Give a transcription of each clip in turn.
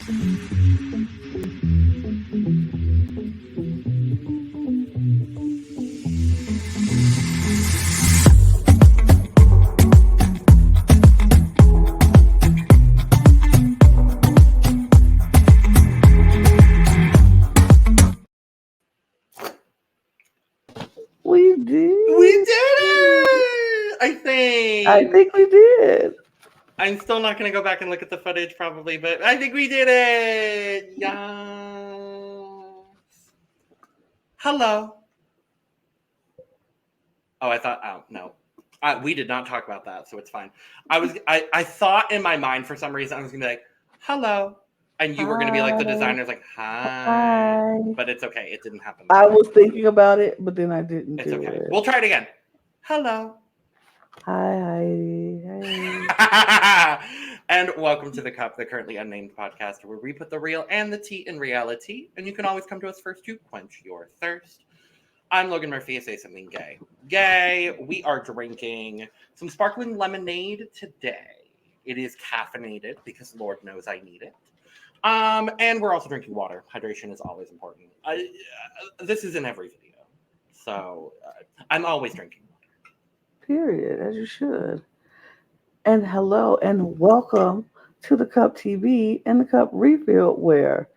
We did. We did it! I think we did. I'm still not going to go back and look at the footage probably, but I think we did it! Yes! Hello. No. We did not talk about that, so it's fine. I thought in my mind for some reason I was going to be like, hello. And you were going to be like the designer's like, hi. But it's okay. It didn't happen. I was thinking about it, but then I didn't It's do okay. it. We'll try it again. Hello. Hi. And welcome to the Currently Unnamed Podcast, where we put the real and the tea in reality. And you can always come to us first to quench your thirst. I'm Logan Murphy. Say something gay. Gay. We are drinking some sparkling lemonade today. It is caffeinated because Lord knows I need it. And we're also drinking water. Hydration is always important. This is in every video. So I'm always drinking water. Period, as you should. And hello and welcome to the Cup TV and the Cup Refill, where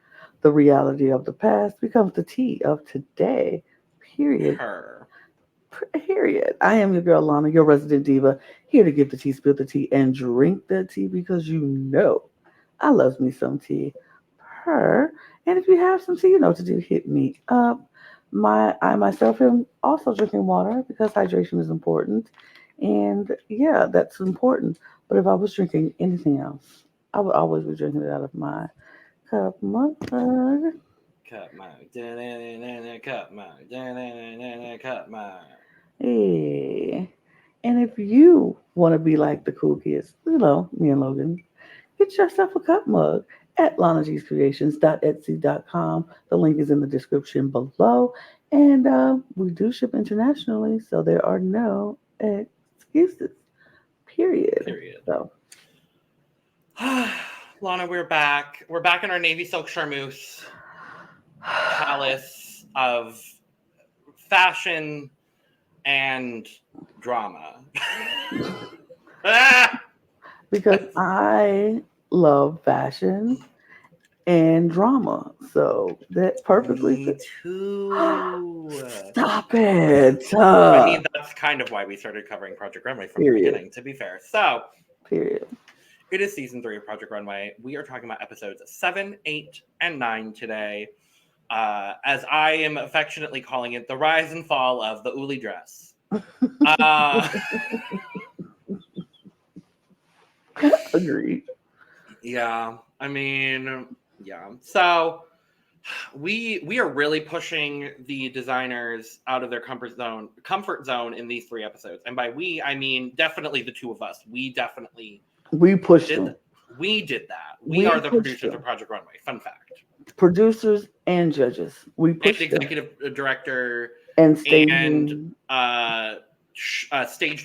the reality of the past becomes the tea of today. Period. Period. I am your girl Lana, your resident diva, here to give the tea, spill the tea, and drink the tea because you know I love me some tea. And if you have some tea, you know what to do. Hit me up. I myself am also drinking water because hydration is important. And yeah, that's important. But if I was drinking anything else, I would always be drinking it out of my cup mug. Cup mug. Cup mug. Hey. And if you want to be like the cool kids, you know, me and Logan, get yourself a cup mug at lanagcreations.etsy.com. The link is in the description below. And we do ship internationally, so there are no excuses. Period. So. Lana, we're back. We're back in our navy silk charmeuse palace of fashion and drama. Because I love fashion and drama, so that perfectly. Me too. Stop it. I mean, that's kind of why we started covering Project Runway from the beginning, to be fair. So, period. It is season 3 of Project Runway. We are talking about episodes 7, 8, and 9 today. As I am affectionately calling it, the rise and fall of the Uli dress. Agreed. Yeah, I mean, yeah. So we are really pushing the designers out of their comfort zone in these 3 episodes. And by we, I mean definitely the two of us. We pushed them. We did that. We are the producers of Project Runway. Fun fact. Producers and judges. We pushed and executive director and stage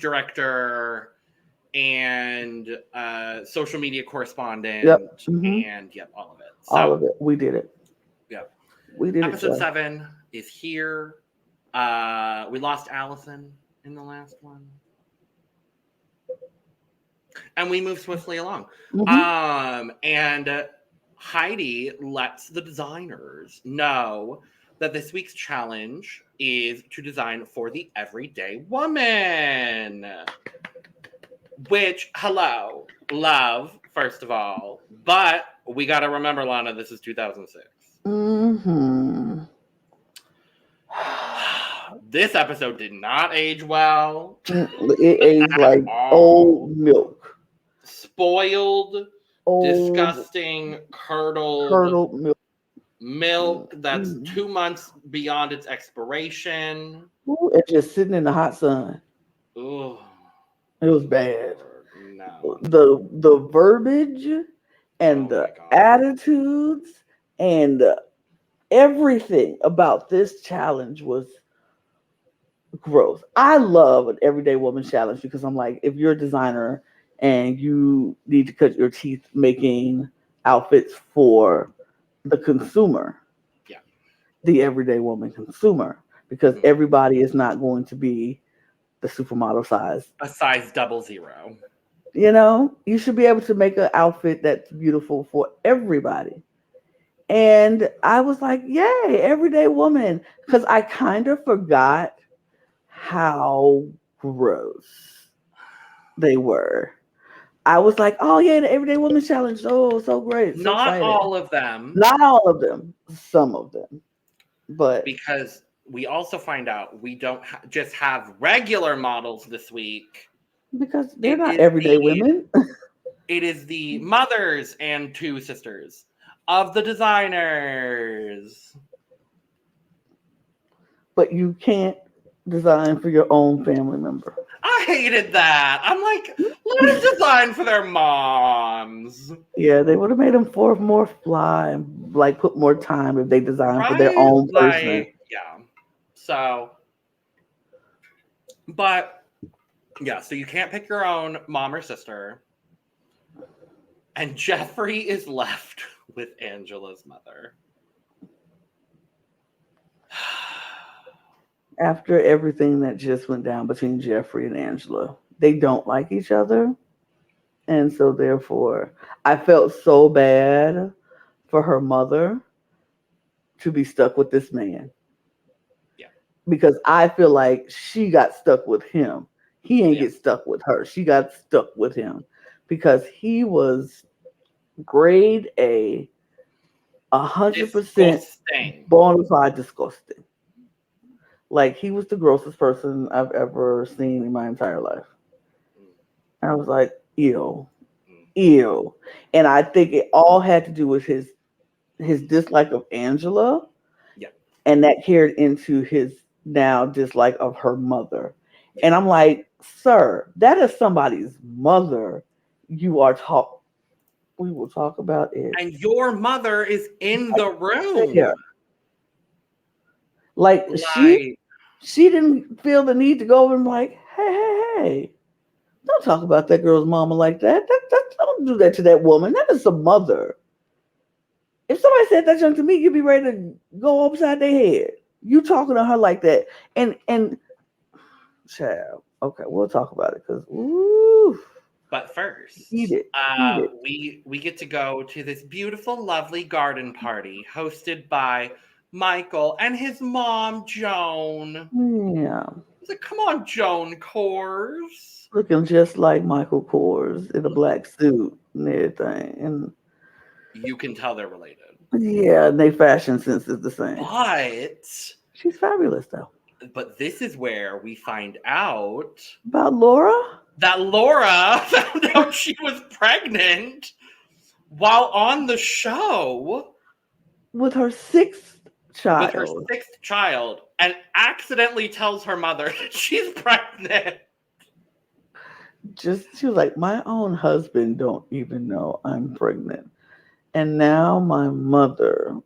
director and social media correspondent. Yep. And all of it. So, all of it. We did it. Yeah. We did Episode it. 7 is here. We lost Allison in the last one. And we move swiftly along. And Heidi lets the designers know that this week's challenge is to design for the everyday woman. Which, hello, love, first of all. But we got to remember, Lana, this is 2006. This episode did not age well. It aged like old milk. Spoiled, disgusting, curdled milk that's 2 months beyond its expiration. Ooh, it's just sitting in the hot sun. Ooh. It was bad. No. The verbiage and the attitudes and everything about this challenge was gross. I love an everyday woman challenge because I'm like, if you're a designer and you need to cut your teeth making outfits for the consumer, Yeah. the everyday woman consumer, because Mhm. everybody is not going to be the supermodel size. A size 00. You know, you should be able to make an outfit that's beautiful for everybody. And I was like, yay, everyday woman. Because I kind of forgot how gross they were. I was like, oh, yeah, the everyday woman challenge. Oh, so great. So Not excited. all of them, Not all of them, some of them. But because we also find out we don't just have regular models this week. because they're It not is everyday the women, it is the mothers and two sisters of the designers. but you can't design for your own family member. I hated that. I'm like, let them design for their moms. Yeah, they would have made them more fly and like put more time if they designed for their Right? own person. Like, yeah. So, but yeah, so you can't pick your own mom or sister. And Jeffrey is left with Angela's mother. After everything that just went down between Jeffrey and Angela, they don't like each other. And so therefore, I felt so bad for her mother to be stuck with this man. Yeah. Because I feel like she got stuck with him. He ain't Yeah. get stuck with her. She got stuck with him because he was grade A, 100% Disgusting. bona fide disgusting. Like he was the grossest person I've ever seen in my entire life. I was like, ew, Mm. ew. And I think it all had to do with his dislike of Angela, Yeah. and that carried into his now dislike of her mother. Yeah. And I'm like, sir, that is somebody's mother. You are talk. We will talk about it. And your mother is in the Yeah. room. Like Like, she didn't feel the need to go over and like, hey, don't talk about that girl's mama like that. Don't do that to that woman. That is a mother. If somebody said that junk to me, you'd be ready to go upside their head. You talking to her like that, and child. Okay, we'll talk about it because ooh, but eat first, it, eat it. we get to go to this beautiful, lovely garden party hosted by Michael and his mom, Joan. Yeah, I was like, come on, Joan Kors. looking just like Michael Kors in a black suit and everything, and You can tell they're related. yeah, and they fashion sense is the same. But She's fabulous though. this is where we find out About Laura that Laura found out she was pregnant while on the show with her sixth with her child. 6th child and accidentally tells her mother that she's pregnant. Just she was like, my own husband don't even know I'm pregnant, and now my mother.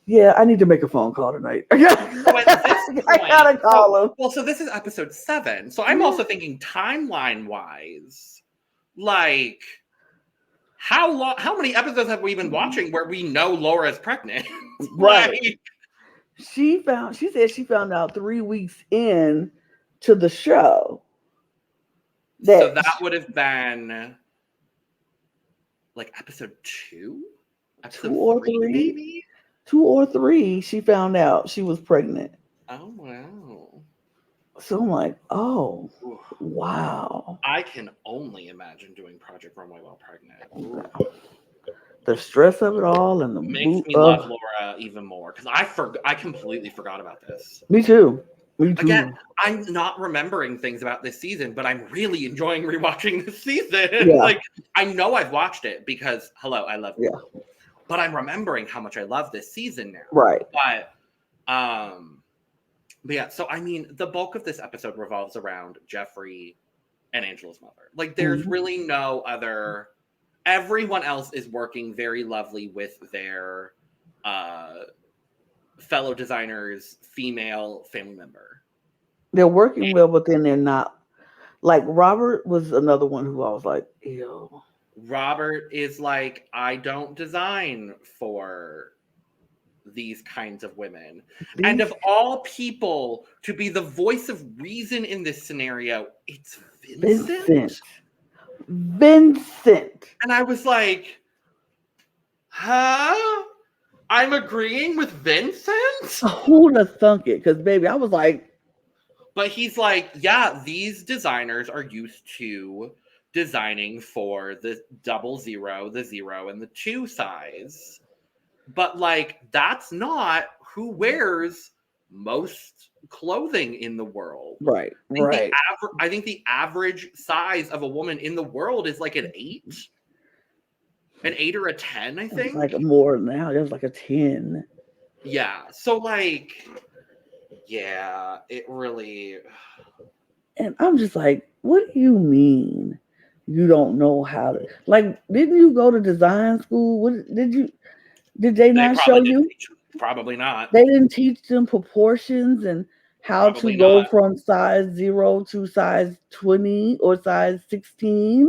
Yeah, I need to make a phone call tonight. So at this I point, gotta call him. so this is episode 7. So I'm also thinking timeline wise, like how many episodes have we been watching where we know Laura's pregnant? Right. Like, She said she found out 3 weeks in to the show. so that would have been like episode 2? Episode 2 or 3, 3, maybe? 2 or 3, she found out she was pregnant. Oh wow. So I'm like, oh, Ooh. wow. I can only imagine doing Project Runway while pregnant. Ooh. The stress of it all and the Makes me love Laura even more because I completely forgot about this. Me too. Me too. Again, I'm not remembering things about this season, but I'm really enjoying rewatching this season. Yeah. Like, I know I've watched it because, hello, I love it. Yeah. But I'm remembering how much I love this season now. Right. But yeah, so I mean, the bulk of this episode revolves around Jeffrey and Angela's mother. Like, there's really no other. Everyone else is working very lovely with their fellow designers, female family member. They're working well, but then they're not. Like Robert was another one who I was like, ew. Robert is like, I don't design for these kinds of women. And These of all people to be the voice of reason in this scenario, it's Vincent. Vincent. Vincent. And I was like, huh? I'm agreeing with Vincent? Who'd have thunk it? Because, baby, I was like, But he's like, yeah, these designers are used to designing for the 00, the 0, and the 2 size. But like, that's not who wears most clothing in the world. right, I think, right. I think the average size of a woman in the world is like an 8 or a 10, I It's think. like more now. It was like a 10. Yeah. So like, yeah, it really. And I'm just like, what do you mean you don't know how to? Like, didn't you go to design school? What did they They not show probably didn't you? teach. Probably not. They didn't teach them proportions and how to Probably go not. from size 0 to size 20 or size 16,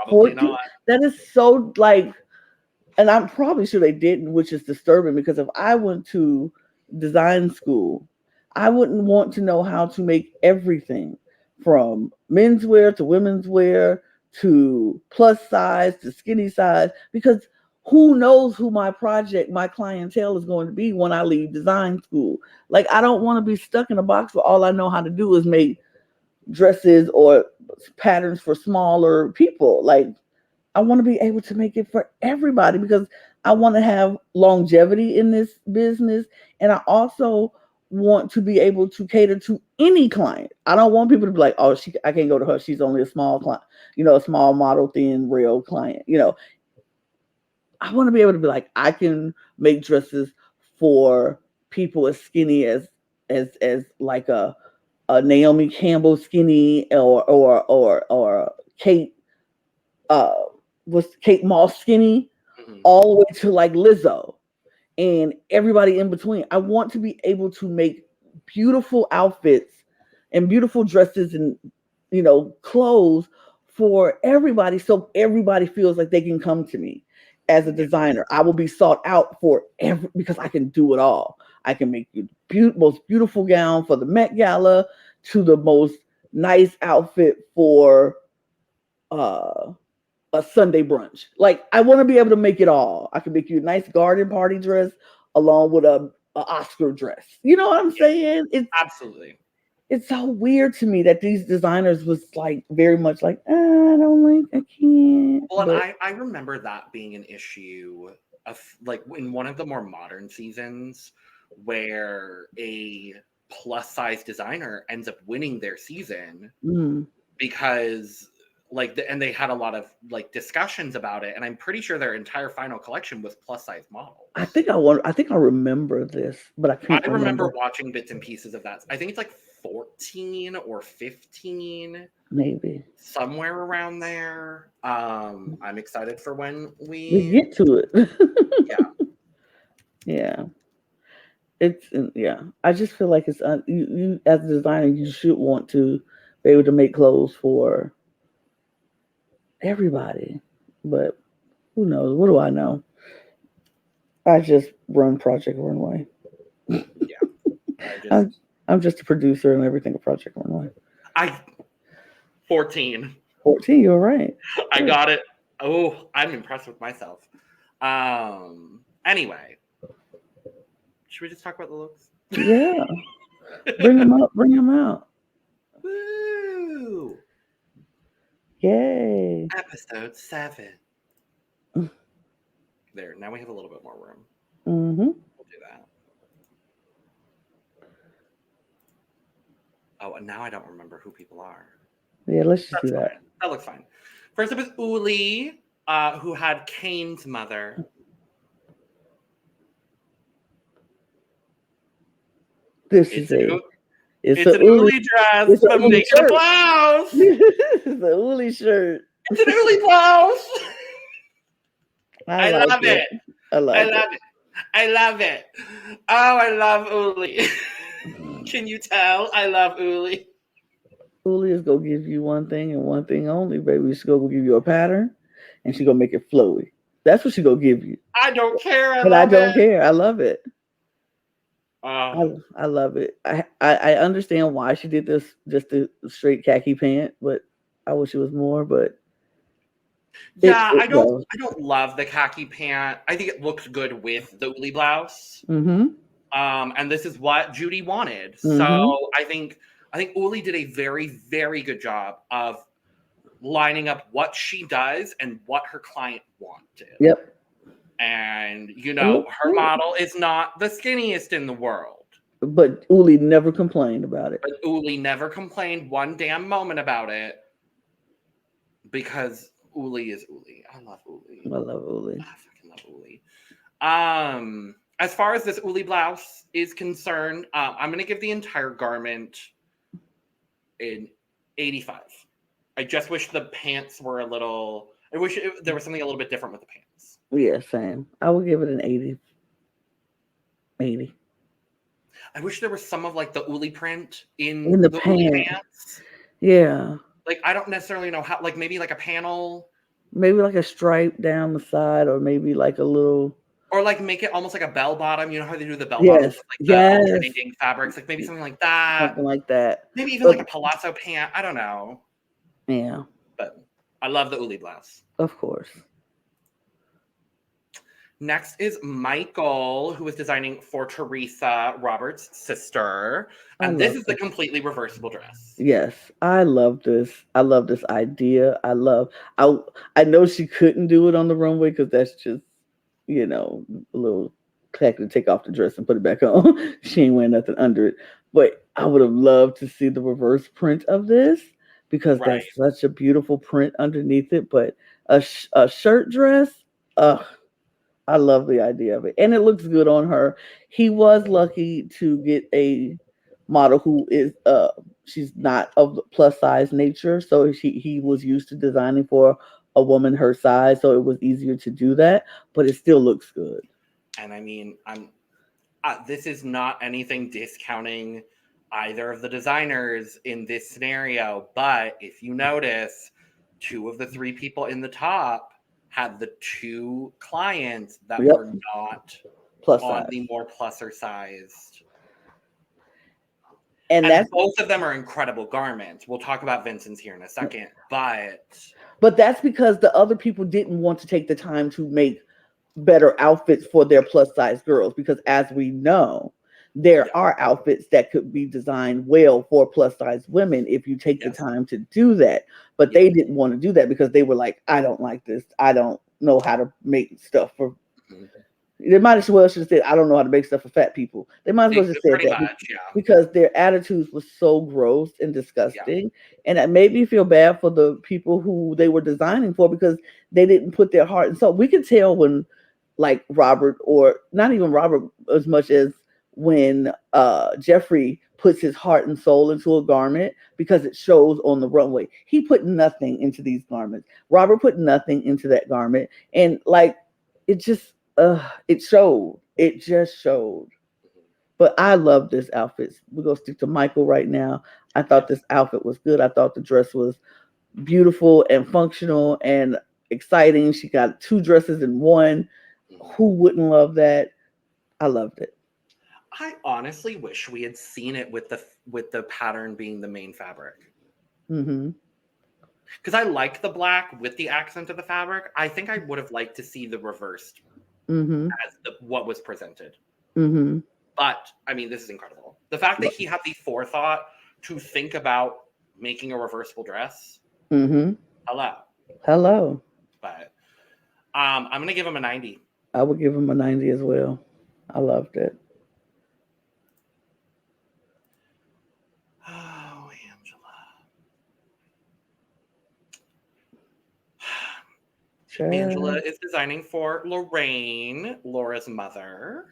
Probably 14. not. That is so like, and I'm probably sure they didn't, which is disturbing because if I went to design school, I wouldn't want to know how to make everything from menswear to women's wear to plus size to skinny size because who knows who my clientele is going to be when I leave design school. Like, I don't want to be stuck in a box where all I know how to do is make dresses or patterns for smaller people. Like, I want to be able to make it for everybody because I want to have longevity in this business. And I also want to be able to cater to any client. I don't want people to be like, oh, I can't go to her. She's only a small client, a small model, thin, real client. I want to be able to be like, I can make dresses for people as skinny as like a Naomi Campbell skinny or Kate uh was Kate Moss skinny Mhm. all the way to like Lizzo and everybody in between. I want to be able to make beautiful outfits and beautiful dresses and clothes for everybody so everybody feels like they can come to me as a Yeah. designer. I will be sought out for because I can do it all. I can make you most beautiful gown for the Met Gala to the most nice outfit for uh a Sunday brunch. Like, I want to be able to make it all. I can make you a nice garden party dress along with a Oscar dress. You know what I'm Yeah. saying? Absolutely. It's so weird to me that these designers was like very much like, I don't like, I can't. Well, and But I remember that being an issue of like in one of the more modern seasons where a plus size designer ends up winning their season mm, because and they had a lot of like discussions about it, and I'm pretty sure their entire final collection was plus size models. I think I remember this, but I I can't remember remember. watching bits and pieces of that. I think it's like 14 or 15, Maybe somewhere around there. I'm excited for when we we get to it. yeah. Yeah. Yeah. I just feel like it's you as a designer, you should want to be able to make clothes for everybody. But who knows? What do I know? I just run Project Runway. Yeah. I just I'm I'm just a producer and everything of Project Runway. I 14. 14, you're right. I Good. got it. Oh, I'm impressed with myself. Anyway, should we just talk about the looks? Yeah. Bring them up. Bring them out. Woo! Yay. Episode 7. There, now we have a little bit more room. Mm-hmm. We'll do that. Oh, and now I don't remember who people are. Yeah, let's just do That's that. fine. That looks fine. First up is Uli, who had Kane's mother. This It's is an, a U- it's it's a an Uli Uli dress, it's a but Uli make it a shirt. blouse. It's a Uli shirt. It's an Uli blouse. I I like love it. it. I I like love it. I love it. Oh, I love Uli. it. Can you tell? I love Uli. Uli is gonna give you one thing and one thing only, baby. She's gonna give you a pattern and she gonna make it flowy. That's what she gonna give you. I don't care. I But I love don't it. care. I love it. I Oh, I love it. I understand why she did this just a straight khaki pant, but I wish it was more. But yeah. it goes. I don't love the khaki pant. I think it looks good with the Uli blouse. Mm-hmm. And this is what Judy wanted. So Mm-hmm. I think Uli did a very, very good job of lining up what she does and what her client wanted. Yep. And It looks her good. model is not the skinniest in the world. But Uli never complained about it. But Uli never complained one damn moment about it because Uli is Uli. I love Uli. I love Uli. I fucking love Uli. As far as this Uli blouse is concerned, I'm gonna give the entire garment an 85. I just wish the pants were a little. I wish there was something a little bit different with the pants. Yeah, same. I would give it an 80. 80. I wish there was some of like the Uli print in In the the Uli pants. pants. Yeah. Like I don't necessarily know how. Like maybe like a panel, Maybe like a stripe down the side, or maybe like a little. or like make it almost like a bell bottom. You know how they do the bell bottoms Yes. with like the Yes. alternating fabrics. Like maybe something like that. Something like that. Maybe even But like a palazzo pant. I don't know. yeah, But I love the Uli blouse. of course. Next is Michael, who is designing for Teresa, Robert's sister. I And this love is the this. completely reversible dress. Yes, I love this. I love this idea. I I know she couldn't do it on the runway because that's just, a little tack to take off the dress and put it back on. She ain't wearing nothing under it. But I would have loved to see the reverse print of this because Right. that's such a beautiful print underneath it. But a shirt dress, ugh, I love the idea of it. And it looks good on her. He was lucky to get a model who is she's not of the plus size nature. So he was used to designing for a woman her size, so it was easier to do that, but it still looks good. And I mean, this is not anything discounting either of the designers in this scenario, but if you notice, two of the three people in the top had the two clients that Yep. were not Plus on size. the more pluser sized. And And that's both of them are incredible garments. We'll talk about Vincent's here in a second, but that's because the other people didn't want to take the time to make better outfits for their plus size girls because as we know, there Yeah. are outfits that could be designed well for plus size women if you take the Yes. time to do that. But Yeah. they didn't want to do that because they were like, I don't like this. I don't know how to make stuff for. Mhm. They might as well should have said, I don't know how to make stuff for fat people. They might as well just said Pretty that much, yeah. because their attitudes were so gross and disgusting. And it made me feel bad for the people who they were designing for because they didn't put their heart and soul. We could tell when like Robert, or not even Robert as much as when Jeffrey puts his heart and soul into a garment because it shows on the runway. He put nothing into these garments. Robert put nothing into that garment. And like it just it showed. It just showed. But I love this outfit. We're gonna stick to Michael right now. I thought this outfit was good. I thought the dress was beautiful and functional and exciting. She got two dresses in one. Who wouldn't love that? I loved it. I honestly wish we had seen it with the pattern being the main fabric. Mm-hmm. Because I like the black with the accent of the fabric. I think I would have liked to see the reversed Mm-hmm. as what was presented. Mm-hmm. But I mean, this is incredible. The fact that he had the forethought to think about making a reversible dress. Mm-hmm. Hello. Hello. But I'm gonna give him a 90. I would give him a 90 as well. I loved it. Oh, Angela. Angela is designing for Lorraine, Laura's mother.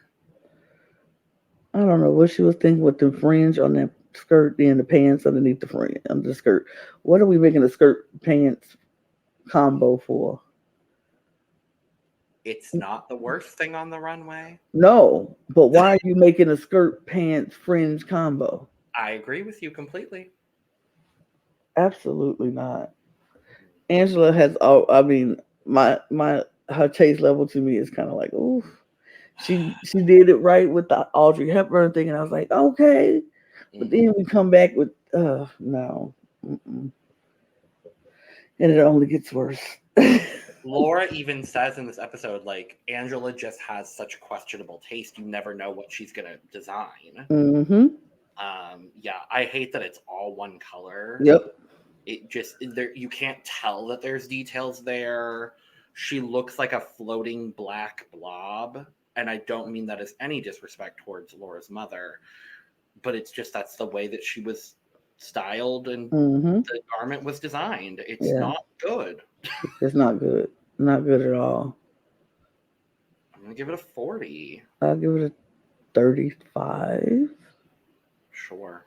I don't know what she was thinking with the fringe on that skirt and the pants underneath the fringe under the skirt. What are we making a skirt pants combo for? It's not the worst thing on the runway. No, but why are you making a skirt pants fringe combo? I agree with you completely. Absolutely not. Angela has all. I mean, my her taste level to me is kind of like, ooh, she did it right with the Audrey Hepburn thing, and I was like, okay, but Mhm. then we come back with no, mm-mm. And it only gets worse. Laura even says in this episode, like, Angela just has such questionable taste. You never know what she's gonna design. Mm-hmm. Yeah, I hate that it's all one color. Yep. It just there you can't tell that there's details there. She looks like a floating black blob, and I don't mean that as any disrespect towards Laura's mother, but it's just that's the way that she was styled and Mm-hmm. the garment was designed. It's Yeah. not good. It's not good. Not good at all. I'm gonna give it a 40. I'll give it a 35. Sure.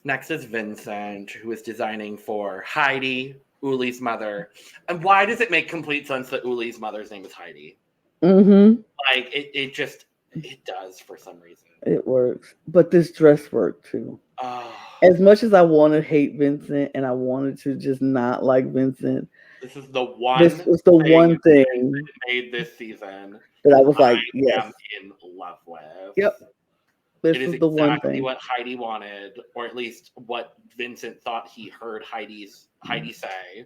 Next is Vincent, who is designing for Heidi, Uli's mother. And why does it make complete sense that Uli's mother's name is Heidi? Mm-hmm. Like it does for some reason. It works. But this dress worked too. Oh, As much as I wanted to hate Vincent and I wanted to just not like Vincent, this is the this one was the thing one thing that made this season that I was I like, yes. am in love with. Yep. This It is was the one exactly thing. what Heidi wanted, or at least what Vincent thought he heard Heidi say.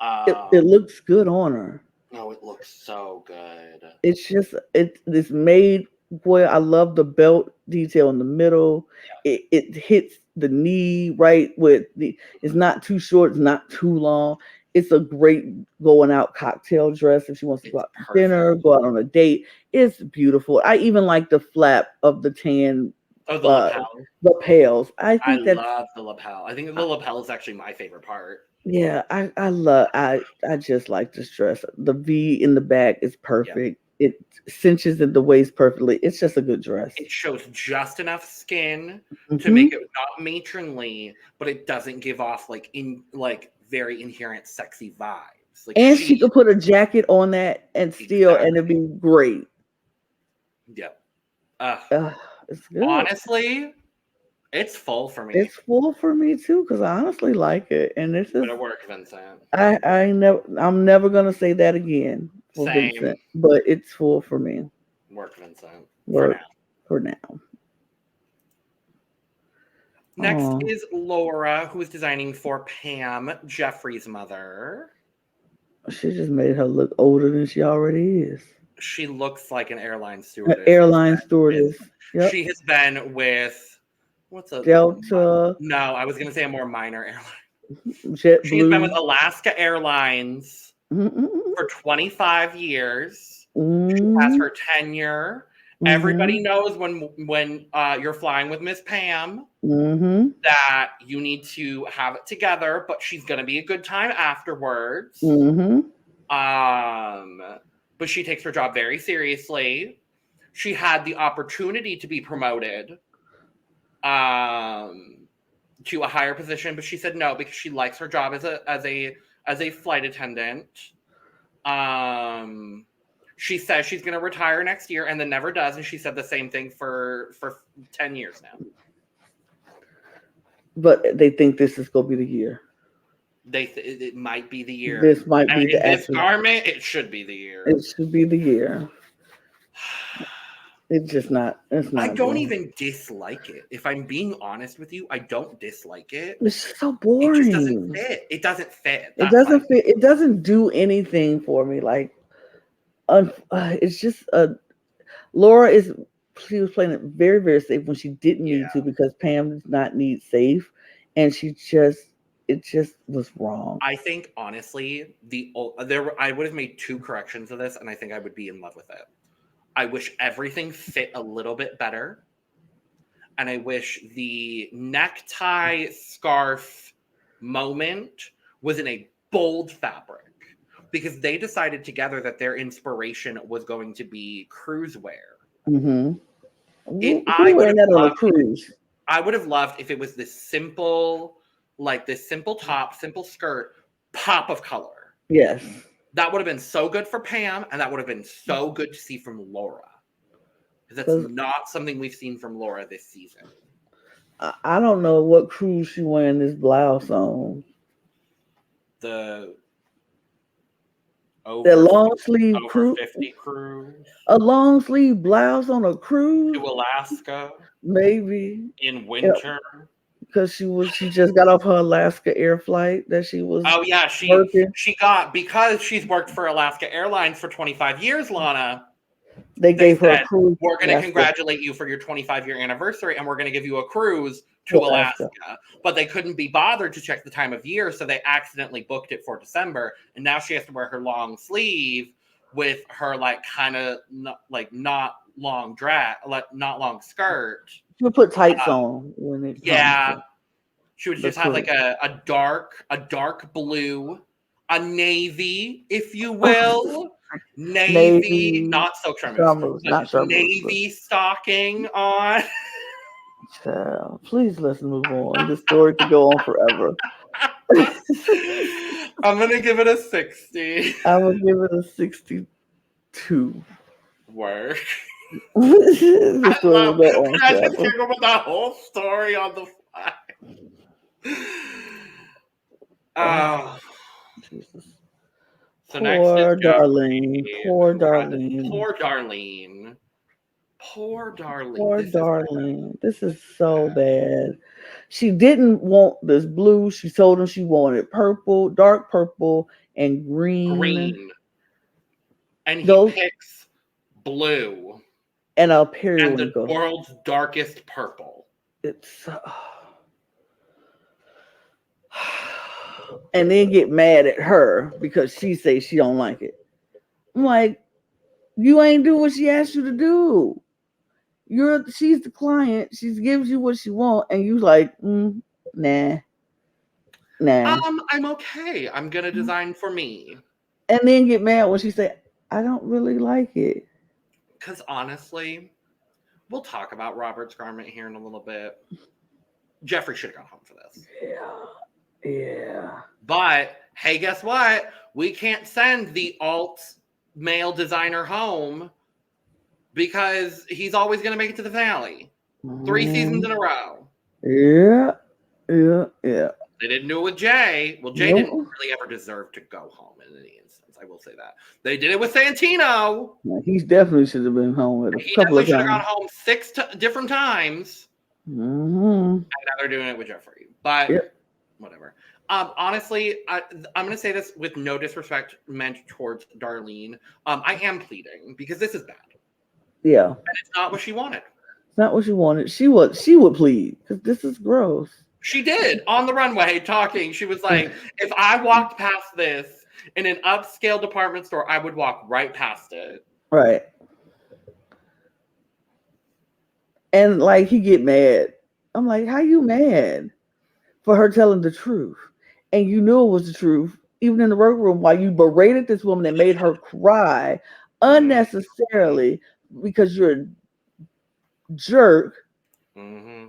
It looks good on her. Oh, it looks so good. It's just it's made where I love the belt detail in the middle. It hits the knee right with it's not too short, it's not too long. It's a great going out cocktail dress if she wants to go It's out to perfect. dinner, go out on a date. It's beautiful. I even like the flap of the tan Oh, the lapel. lapels. I I think that's love the lapel. I think the lapel is actually my favorite part. yeah, I just like this dress. The V in the back is Yeah. perfect. It cinches at the waist perfectly. It's just a good dress. It shows just enough skin to Hmm. make it not matronly, but it doesn't give off like very inherent sexy vibes. Like And she could put a jacket on that and still, and it'd exactly. be great. Yeah. It's good. Honestly, it's full for me. It's full for me too, because I honestly like it. And this is Better work, Vincent. I'm never gonna say that again for Same. Vincent, but it's full for me. Work, Vincent. For Work now. for now. Next Oh, is Laura, who is designing for Pam, Jeffrey's mother. she just made her look older than she already is. She looks like an airline An stewardess. airline stewardess. Yep. She has been with what's a Delta, no, I was gonna say a more minor airline. She's been with JetBlue. Alaska Airlines Mm-hmm. for 25 years. She has Mm-hmm. her tenure. Everybody Mm-hmm. knows when you're flying with Miss Pam Mm-hmm. that you need to have it together, but she's gonna be a good time afterwards. Mm-hmm. But she takes her job very seriously. She had the opportunity to be promoted to a higher position, but she said no because she likes her job as a flight attendant. She says she's going to retire next year and then never does, and she said the same thing for 10 years now. But they think this is gonna be the year. It might be the year. This might be the this actual. garment, it should be the year. It should be the year. It's just not. It's not. I don't good. even dislike it. If I'm being honest with you, I don't dislike it. It's so It boring. just doesn't fit. It doesn't fit. It doesn't fit. It doesn't do anything for me. Like, it's just Laura is. She was playing it very, very safe when she didn't need to because Pam does not need safe, and it just was wrong. I think honestly, I would have made 2 corrections of this, and I think I would be in love with it. I wish everything fit a little bit better, and I wish the necktie scarf moment was in a bold fabric because they decided together that their inspiration was going to be cruise wear. Mm-hmm. I would have that on a loved cruise. I would have loved if it was this simple top, simple skirt, pop of color. Yes. That would have been so good for Pam, and that would have been so good to see from Laura. Because that's not something we've seen from Laura this season. I don't know what cruise she wearing this blouse on. the The over long sleeve over crew, 50 cruise a long sleeve blouse on a to cruise, Alaska maybe. in Yeah, winter. because she just got off her Alaska air flight that she was Oh yeah, she working. she got, because she's worked for Alaska Airlines for 25 years, Lana. They They gave her a said, cruise we're to going to Alaska. congratulate you for your 25-year anniversary, and we're going to give you a cruise to To Alaska. Alaska. But they couldn't be bothered to check the time of year, so they accidentally booked it for December. And now she has to wear her long sleeve with her like kind of not long dress, like not long skirt. She'll put tights Um, on when it comes yeah, to she would the just have cruise. like a dark blue, a navy, if you will. Navy, Navy, not silk charmeuse, charmeuse, but not charmeuse, but navy stocking on. child, please let's move on. This story could go on forever. I'm gonna give it a 60. I would give it a 62. Work. The I story will love go on that I just forever. came up with that whole story on the fly. Oh, Oh, Jesus. so next is Poor Darlene. Jeffrey, Poor who had Darlene. poor Darlene. Poor Darlene. Poor This is Darlene. This is so bad. She didn't want this blue. She told him she wanted purple, dark purple, and green. green, and he Those picks blue and a and the periwinkle. world's darkest purple. It's and then get mad at her because she says she don't like it. I'm like, you ain't do what she asked you to do. She's the client. She gives you what she want, and you like, nah. I'm okay. I'm gonna design for me. And then get mad when she say, I don't really like it. Because honestly, we'll talk about Robert's garment here in a little bit. Jeffrey should have gone home for this. Yeah. But hey, guess what? We can't send the alt male designer home because he's always going to make it to the finale. 3 seasons in a row. Yeah. They didn't do it with Jay. Well, Jay didn't really ever deserve to go home in any instance. I will say that. They did it with Santino. He definitely should have been home with a couple of times. He definitely should have gone home 6 different times. Mm-hmm. And now they're doing it with Jeffrey. But whatever. Honestly, I'm going to say this with no disrespect meant towards Darlene. I am pleading because this is bad. Yeah. And it's not what she wanted. It's not what she wanted. She would plead because this is gross. She did on the runway talking. She was like, if I walked past this in an upscale department store, I would walk right past it. Right. And like he get mad. I'm like, how you mad for her telling the truth? And you knew it was the truth, even in the workroom, while you berated this woman and made her cry unnecessarily because you're a jerk. Mm-hmm.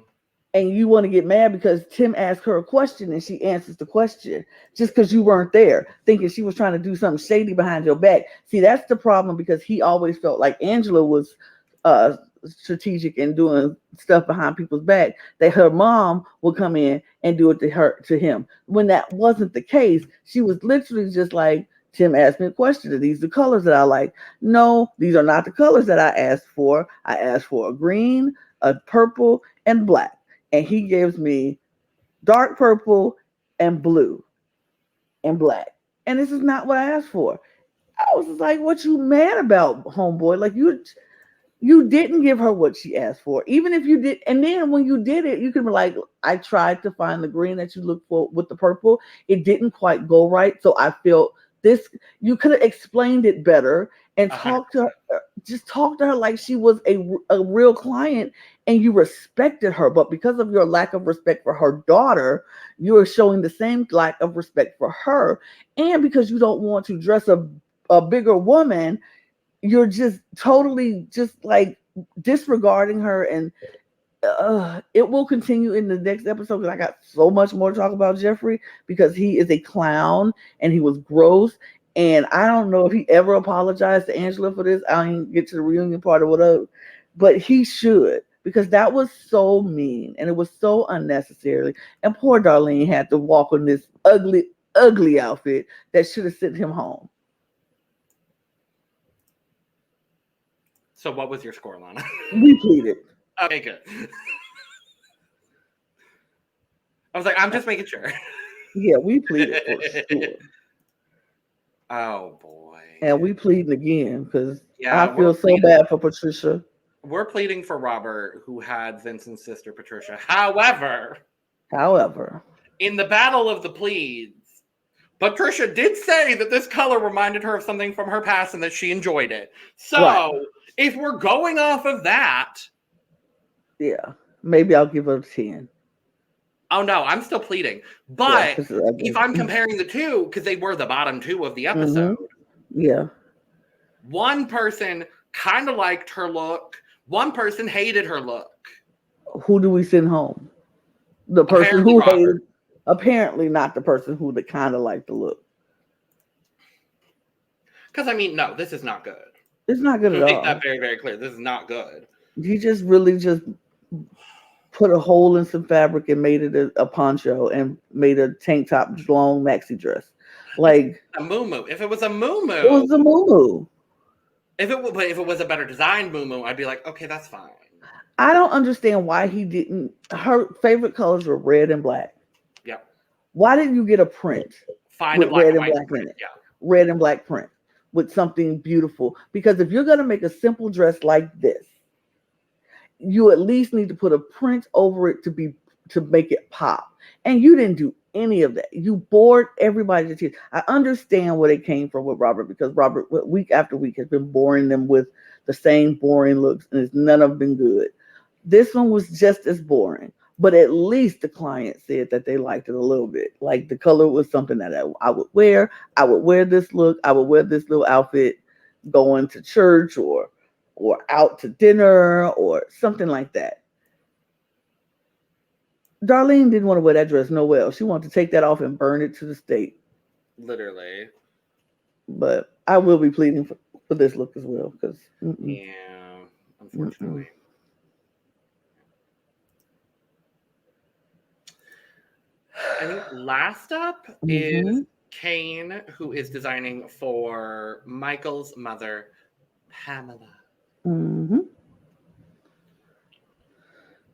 And you want to get mad because Tim asked her a question and she answers the question just because you weren't there, thinking she was trying to do something shady behind your back. See, that's the problem because he always felt like Angela was strategic in doing stuff behind people's back, that her mom would come in and do it to him. When that wasn't the case, she was literally just like, Tim asked me a question. Are these the colors that I like? No, these are not the colors that I asked for. I asked for a green, a purple, and black. And he gives me dark purple and blue and black. And this is not what I asked for. I was just like, what you mad about, homeboy? Like you didn't give her what she asked for. Even if you did, and then when you did it, you could be like, I tried to find the green that you looked for with the purple. It didn't quite go right. So I felt this, you could have explained it better and talk to her like she was a real client and you respected her. But because of your lack of respect for her daughter, you are showing the same lack of respect for her. And because you don't want to dress a bigger woman, you're just totally just like disregarding her. And it will continue in the next episode because I got so much more to talk about Jeffrey because he is a clown and he was gross. And I don't know if he ever apologized to Angela for this. I didn't get to the reunion part or whatever, but he should because that was so mean and it was so unnecessary. And poor Darlene had to walk on this ugly ugly outfit that should have sent him home. So what was your score, Lana? We pleaded. Okay, good. I was like, I'm just making sure. Yeah, we pleaded for sure. Oh boy. And we pleading again because Yeah, I feel so bad for Patricia. We're pleading for Robert, who had Vincent's sister Patricia. However, in the battle of the pleads, Patricia did say that this color reminded her of something from her past and that she enjoyed it. So, right. If we're going off of that, yeah, maybe I'll give her a 10. Oh no, I'm still pleading. But if I'm comparing the two, because they were the bottom two of the episode, yeah, one person kind of liked her look, one person hated her look. Who do we send home? The person who hated. Apparently not the person who kind of liked the look. Because I mean, no, this is not good. It's not good at all. Make that very, very clear. This is not good. He just really put a hole in some fabric and made it a poncho and made a tank top long maxi dress. Like a muumuu. If it was a muumuu. It was a muumuu. If it was a better designed muumuu, I'd be like, okay, that's fine. I don't understand why he didn't. Her favorite colors were red and black. Yep. Why didn't you get a print with red and black in it? Yeah. Red and black print with something beautiful. Because if you're going to make a simple dress like this, you at least need to put a print over it to make it pop. And you didn't do any of that. You bored everybody to tears. I understand where they came from with Robert, because Robert, week after week, has been boring them with the same boring looks, and none of them been good. This one was just as boring, but at least the client said that they liked it a little bit. Like the color was something that I would wear. I would wear this look. I would wear this little outfit going to church or out to dinner or something like that. Darlene didn't want to wear that dress no well. She wanted to take that off and burn it to the stake. Literally. But I will be pleading for this look as well. Because yeah, unfortunately. And last up is Kane, who is designing for Michael's mother, Pamela.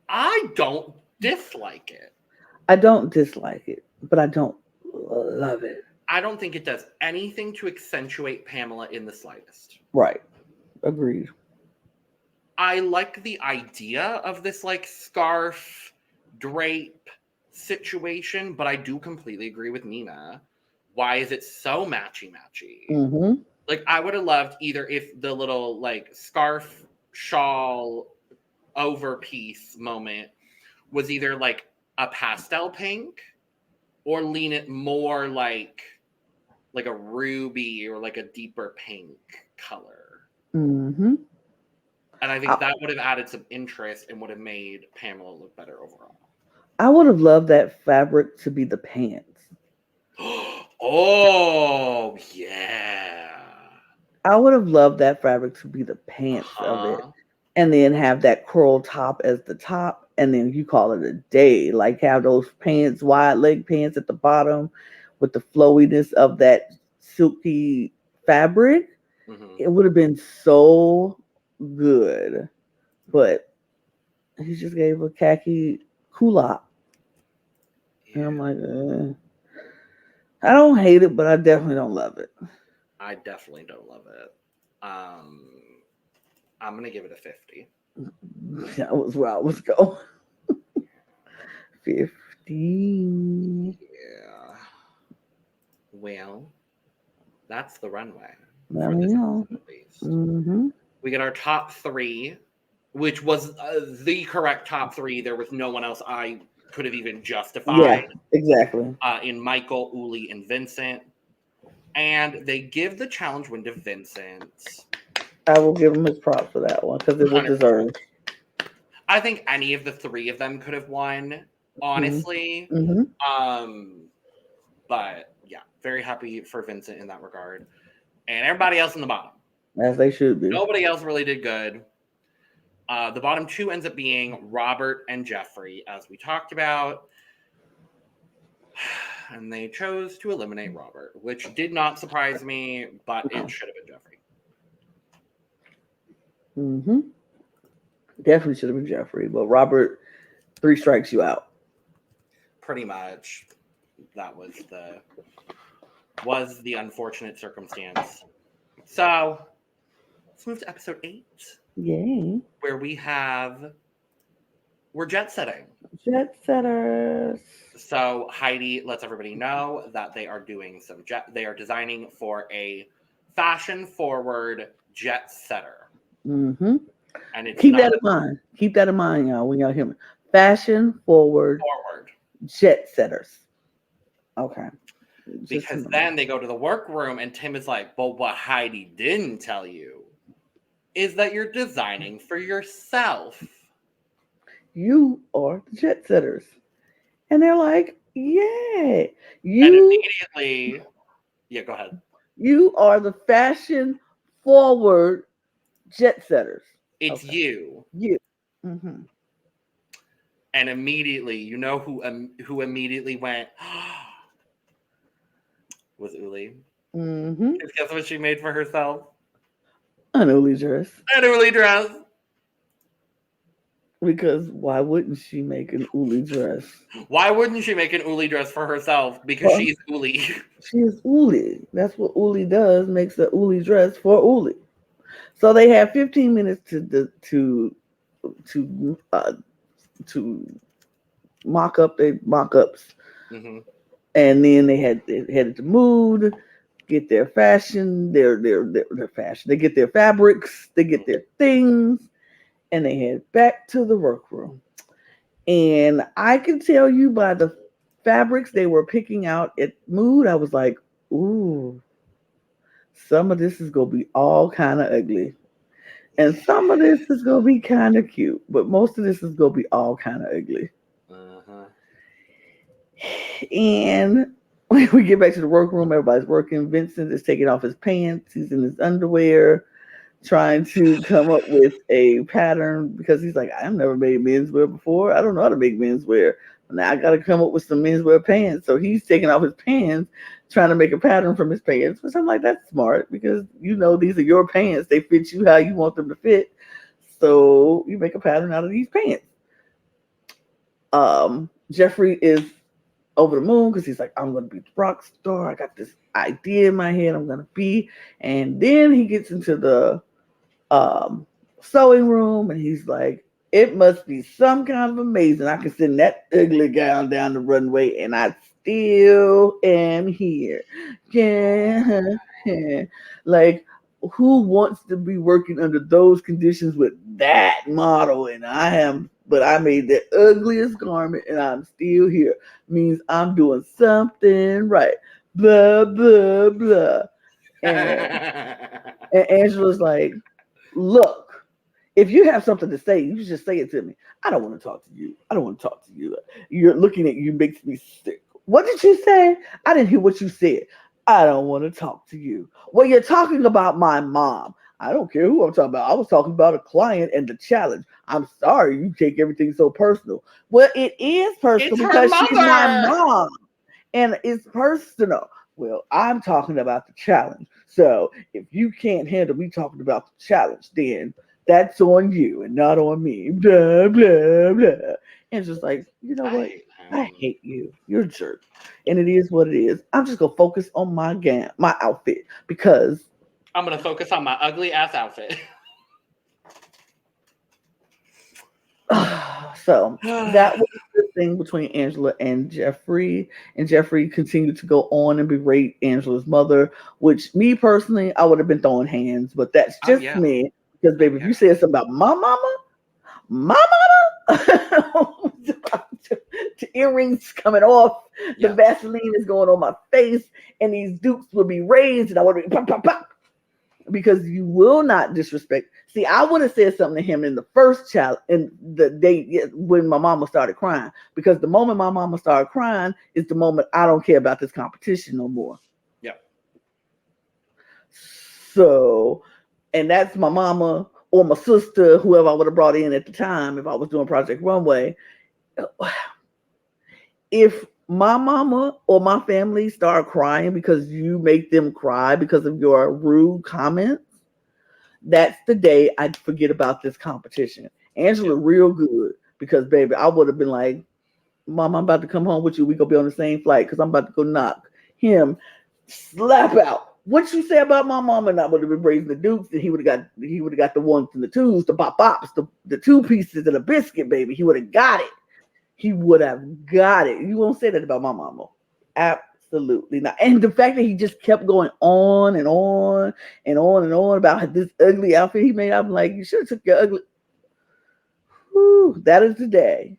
I don't dislike it. I don't dislike it, but I don't love it. I don't think it does anything to accentuate Pamela in the slightest. Right. Agreed. I like the idea of this like scarf drape situation, but I do completely agree with Nina. Why is it so matchy-matchy? Like, I would have loved either if the little like scarf shawl over piece moment was either like a pastel pink or lean it more like a ruby or like a deeper pink color. And I think that would have added some interest and would have made Pamela look better overall. I would have loved that fabric to be the pants. Oh, yeah. I would have loved that fabric to be the pants of it. And then have that curl top as the top. And then you call it a day. Like have those pants, wide leg pants at the bottom with the flowiness of that silky fabric. It would have been so good. But he just gave a khaki culotte. And I'm like, I don't hate it, but I definitely don't love it. I definitely don't love it. I'm going to give it a 50. That was where I was going. 50. Yeah. Well, that's the runway. For this episode, at least. We get our top 3, which was the correct top 3. There was no one else I could have even justified. Yeah, exactly. In Michael, Uli, and Vincent. And they give the challenge win to Vincent. I will give him his props for that one because it was deserved. I think any of the 3 of them could have won, honestly. But yeah, very happy for Vincent in that regard. And everybody else in the bottom. As they should be. Nobody else really did good. The bottom 2 ends up being Robert and Jeffrey, as we talked about. and they chose to eliminate Robert, which did not surprise me, but it should have been Jeffrey. Mm-hmm. Definitely should have been Jeffrey, but Robert, 3 strikes you out. Pretty much, that was the unfortunate circumstance. So let's move to episode 8. Yay! Where we're jet setting. Jet setters. So Heidi lets everybody know that they are doing they are designing for a fashion forward jet setter. Mm-hmm. And it's Keep that in mind. Keep that in mind, y'all, when y'all hear me. Fashion forward jet setters. Okay. Because then they go to the workroom and Tim is like, but what Heidi didn't tell you is that you're designing for yourself. You are the jet setters. And they're like, yeah. And immediately, yeah, go ahead. You are the fashion forward jet setters. It's you. You. Mm-hmm. And immediately, you know who immediately went, was Uli. Mm-hmm. Guess what she made for herself? An Uli dress. An Uli dress. Because why wouldn't she make an Uli dress? Why wouldn't she make an Uli dress for herself? Because she's Uli. She is Uli. That's what Uli does, makes an Uli dress for Uli. So they had 15 minutes to mock up their mock-ups. Mm-hmm. And then they headed to Mood, get their fashion, their fashion. They get their fabrics, they get their things, and they head back to the workroom. And I can tell you by the fabrics they were picking out at Mood, I was like, ooh, some of this is going to be all kind of ugly. And some of this is going to be kind of cute. But most of this is going to be all kind of ugly. Uh-huh. And we get back to the workroom. Everybody's working. Vincent is taking off his pants. He's in his underwear, trying to come up with a pattern because he's like, I've never made menswear before. I don't know how to make menswear. Now I got to come up with some menswear pants. So he's taking off his pants, trying to make a pattern from his pants. Which I'm like, that's smart because you know these are your pants. They fit you how you want them to fit. So you make a pattern out of these pants. Jeffrey is over the moon because he's like, I'm going to be the rock star. I got this idea in my head I'm going to be. And then he gets into the sewing room and he's like, it must be some kind of amazing. I can send that ugly gown down the runway and I still am here. Yeah. Like, who wants to be working under those conditions with that model? And but I made the ugliest garment and I'm still here. Means I'm doing something right. Blah, blah, blah. And Angela's like, look, if you have something to say, you just say it to me. I don't want to talk to you. I don't want to talk to you. You're looking at you makes me sick. What did you say? I didn't hear what you said. I don't want to talk to you. Well, you're talking about my mom. I don't care who I'm talking about. I was talking about a client and the challenge. I'm sorry you take everything so personal. Well, it is personal because she's my mom. And it's personal. Well, I'm talking about the challenge. So if you can't handle me talking about the challenge, then that's on you and not on me. Blah, blah, blah. And it's just like, you know what? I hate you. You're a jerk. And it is what it is. I'm just going to focus on my gown, my outfit, because I'm going to focus on my ugly ass outfit. So that was the thing between Angela and Jeffrey. And Jeffrey continued to go on and berate Angela's mother, which me personally, I would have been throwing hands, but that's just me. Because baby, if you said something about my mama, the earrings coming off, the Vaseline is going on my face, and these dukes will be raised, and I would be pop, pop, pop. Because you will not disrespect. See, I would have said something to him in the first challenge, in the day when my mama started crying. Because the moment my mama started crying is the moment I don't care about this competition no more. Yeah. So, and that's my mama or my sister, whoever I would have brought in at the time if I was doing Project Runway. If my mama or my family start crying because you make them cry because of your rude comments, that's the day I'd forget about this competition. Yeah. Angela, real good because baby, I would have been like, Mom, I'm about to come home with you. We gonna be on the same flight because I'm about to go knock him slap out. What you say about my mom? And I would have been raising the dukes, and he would have got the ones and the twos, the pop pops, the two pieces and a biscuit, baby. He would have got it. He would have got it. You won't say that about my mama. Absolutely not. And the fact that he just kept going on and on and on and on about this ugly outfit he made, I'm like, you should have took your ugly. Whew, that is the day.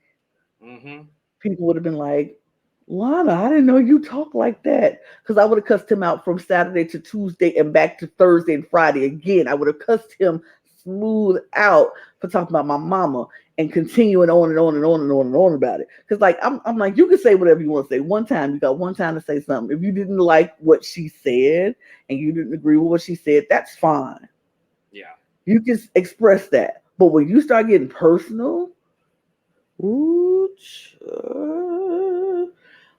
Mm-hmm. People would have been like, Lana, I didn't know you talk like that. Because I would have cussed him out from Saturday to Tuesday and back to Thursday and Friday again. I would have cussed him smooth out for talking about my mama and continuing on and on and on and on and on about it. Because like I'm like, you can say whatever you want to say. One time, you got one time to say something. If you didn't like what she said and you didn't agree with what she said, that's fine. Yeah. You can express that. But when you start getting personal, ooh,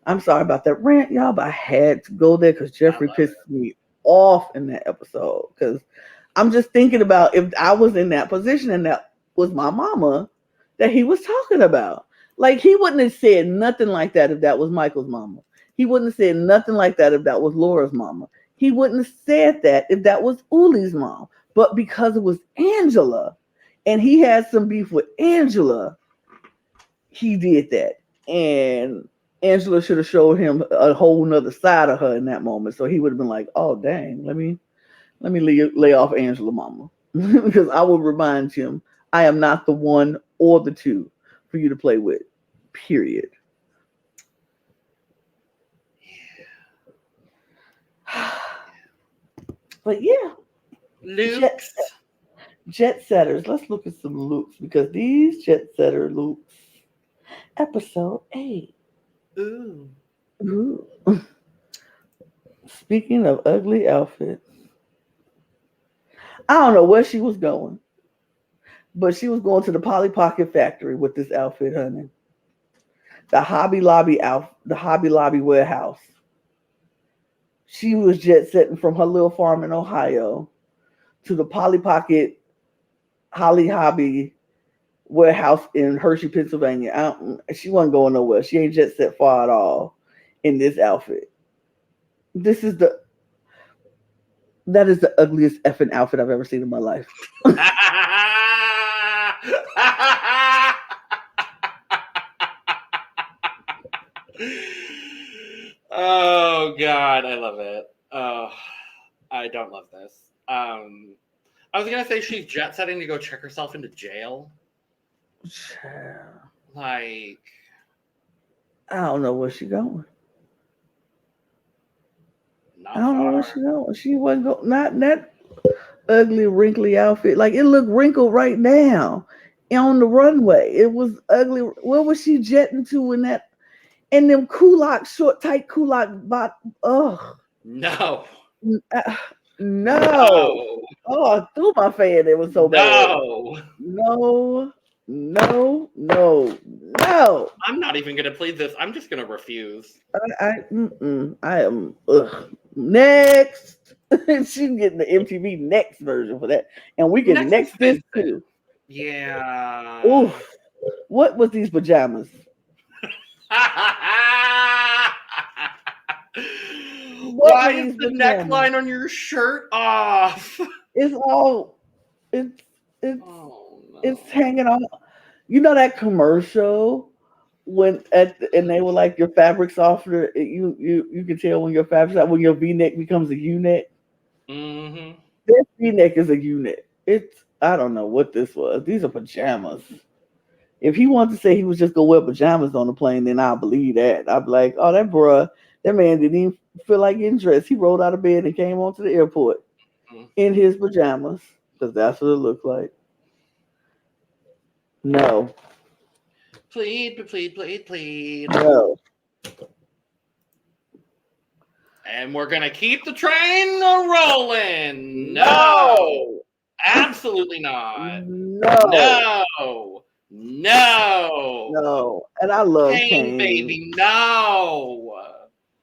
I'm sorry about that rant, y'all, but I had to go there because I Jeffrey love pissed it. me off in that episode. Because I'm just thinking about if I was in that position and that was my mama that he was talking about. Like, he wouldn't have said nothing like that if that was Michael's mama. He wouldn't have said nothing like that if that was Laura's mama. He wouldn't have said that if that was Uli's mom. But because it was Angela and he had some beef with Angela, he did that. And Angela should have showed him a whole nother side of her in that moment. So he would have been like, oh dang, let me lay off Angela mama. Because I will remind him I am not the one or the two for you to play with. Period. But yeah, jet Luke's. jet setters. Let's look at some looks because these jet setter looks. Episode 8. Ooh. Ooh. Speaking of ugly outfits, I don't know where she was going, but she was going to the Polly Pocket factory with this outfit, honey. The Hobby Lobby warehouse. She was jet setting from her little farm in Ohio to the Polly Pocket Holly Hobby warehouse in Hershey, Pennsylvania. She wasn't going nowhere. She ain't jet set far at all in this outfit. This is the that is the ugliest effing outfit I've ever seen in my life. Oh God, I love it. Oh, I don't love this. I was gonna say she's jet setting to go check herself into jail. Like, I don't know where she going. I not don't know where far. she going. She wasn't go not that ugly, wrinkly outfit. Like it looked wrinkled right now on the runway. It was ugly. Where was she jetting to in that? And them kulak, short, tight kulak bot. Ugh. No, Uh, no. no, Oh, I threw my fan. It was so bad. no. No, no, no, no. I'm not even gonna plead this. I'm just gonna refuse. I am. Ugh. Next. She's getting the MTV Next version for that. And we can Next next this expensive. too. Yeah. Oof. What was these pajamas? What Why were is these the pajamas? neckline on your shirt off? It's all it's it's Oh it's no. hanging on. You know that commercial when and they were like your fabric softener. You can tell when your fabric when your V neck becomes a U neck. Mm-hmm. This V neck is a U neck. It's I don't know what this was. These are pajamas. If he wanted to say he was just gonna wear pajamas on the plane, then I'll believe that. I'd be like, oh, that man didn't even feel like getting dressed. He rolled out of bed and came on to the airport in his pajamas because that's what it looked like. No, Plead, plead, plead, plead. no, And we're gonna keep the train rolling. No, no, absolutely not. no. No. No. No. And I love Kane, Kane. baby, no.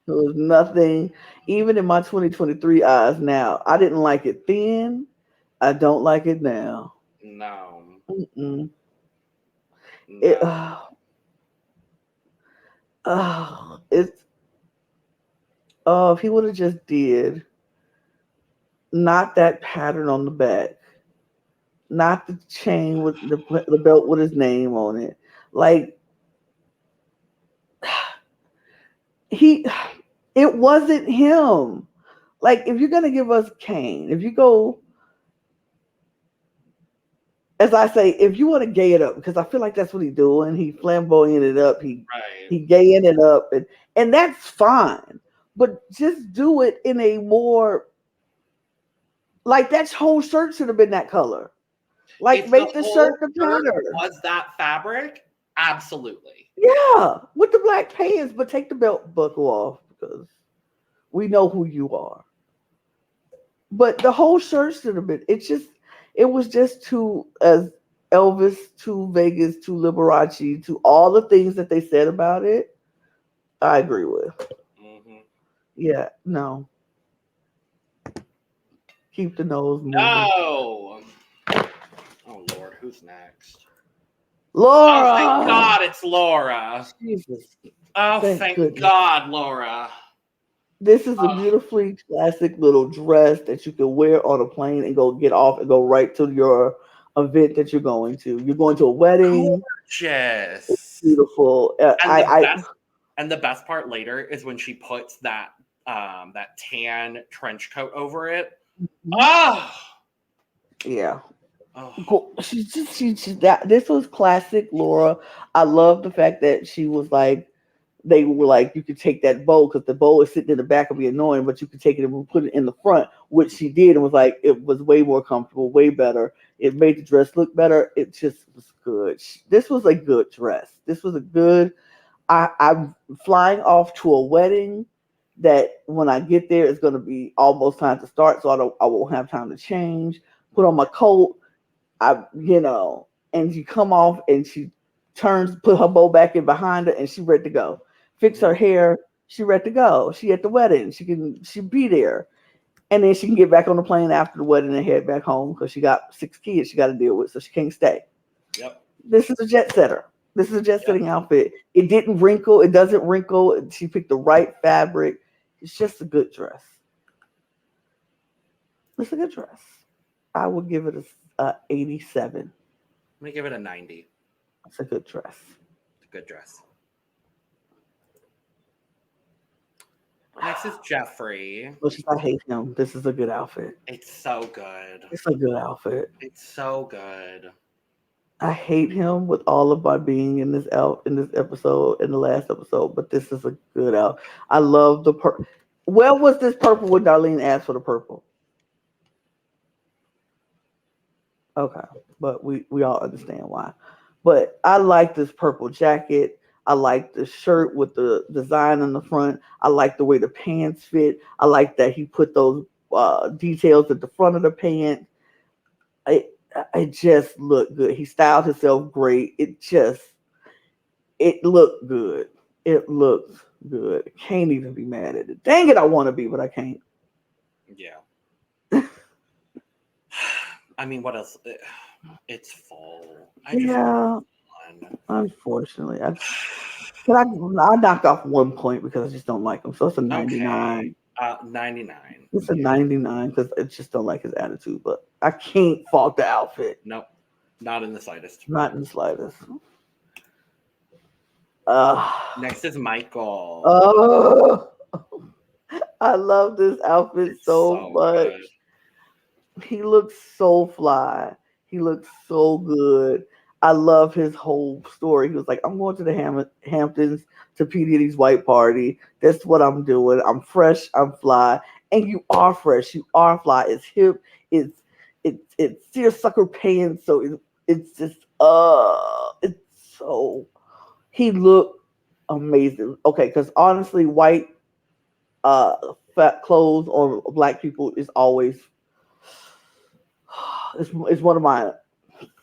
There was nothing, even in my 2023 eyes now. I didn't like it then. I don't like it now. No. Mm-mm. It, No. it's if he would have just did not that pattern on the back, not the chain with the belt with his name on it, like he, it wasn't him. Like if you're gonna give us Kane, if you go, as I say, if you want to gay it up, because I feel like that's what he's doing. He flamboyant it up. Right. He gaying it up, and that's fine. But just do it in a more, like that whole shirt should have been that color. Like If the make the whole shirt the shirt pattern. was that fabric, absolutely. Yeah, with the black pants, but take the belt buckle off because we know who you are. But the whole shirt should have been. It was just too, as Elvis, too Vegas, too Liberace, to all the things that they said about it. I agree with. Hmm. Yeah, no, keep the nose moving. No. Oh Lord, who's next? Oh, thank Laura, God it's Laura. Jesus, Oh, thank thank goodness. God, Laura. This is a Oh, beautifully classic little dress that you can wear on a plane and go get off and go right to your event that you're going to. You're going to a wedding. gorgeous. Beautiful. And the best part later is when she puts that tan trench coat over it. Oh, Yeah. oh, She's that. This was classic Laura. I love the fact that she was like, they were like, you could take that bow because the bow is sitting in the back and be annoying, but you could take it and put it in the front, which she did, and was like, it was way more comfortable, way better. It made the dress look better. It just was good. This was a good dress. This was a good. I'm flying off to a wedding that when I get there, it's going to be almost time to start, so I won't have time to change. Put on my coat. And you come off and she turns, put her bow back in behind her, and she ready to go. Fix her mhm. hair, she ready to go. She at the wedding, she be there, and then she can get back on the plane after the wedding and head back home because she got 6 kids she got to deal with, so she can't stay. Yep, This is a jet setter. This is a jet yep. setting outfit. It didn't wrinkle. It doesn't wrinkle. She picked the right fabric. It's just a good dress. It's a good dress. I would give it a 87. Let me give it a 90. It's a good dress. It's a good dress. Next is Jeffrey. Which is, I hate him. This is a good outfit. It's so good. It's a good outfit. It's so good. I hate him with all of my being in in this episode, in the last episode, but this is a good out. I love the Where was this purple when Darlene asked for the purple? Okay, but we all understand why. But I like this purple jacket. I like the shirt with the design on the front. I like the way the pants fit. I like that he put those details at the front of the pants. It just looked good. He styled himself great. It looked good. It looks good. Can't even be mad at it. Dang it, I want to be, but I can't. Yeah. I mean, what else? It's fall. I just Yeah, want unfortunately, I knocked off 1 point because I just don't like him. So it's a fun. Okay. 99. 99. It's a Yeah. 99 because I just don't like his attitude. But I can't fault the outfit. Nope. Not in the slightest. Not in the slightest. Next is Michael. Oh, I love this outfit It's so so much. good. He looks so fly. He looks so good. I love his whole story. He was like, I'm going to the Hamptons to P. Diddy's white party. That's what I'm doing. I'm fresh. I'm fly. And you are fresh. You are fly. It's hip. It's seersucker pants. So it's just it's so, he looked amazing. Okay, because honestly, white fat clothes on black people is always, it's one of my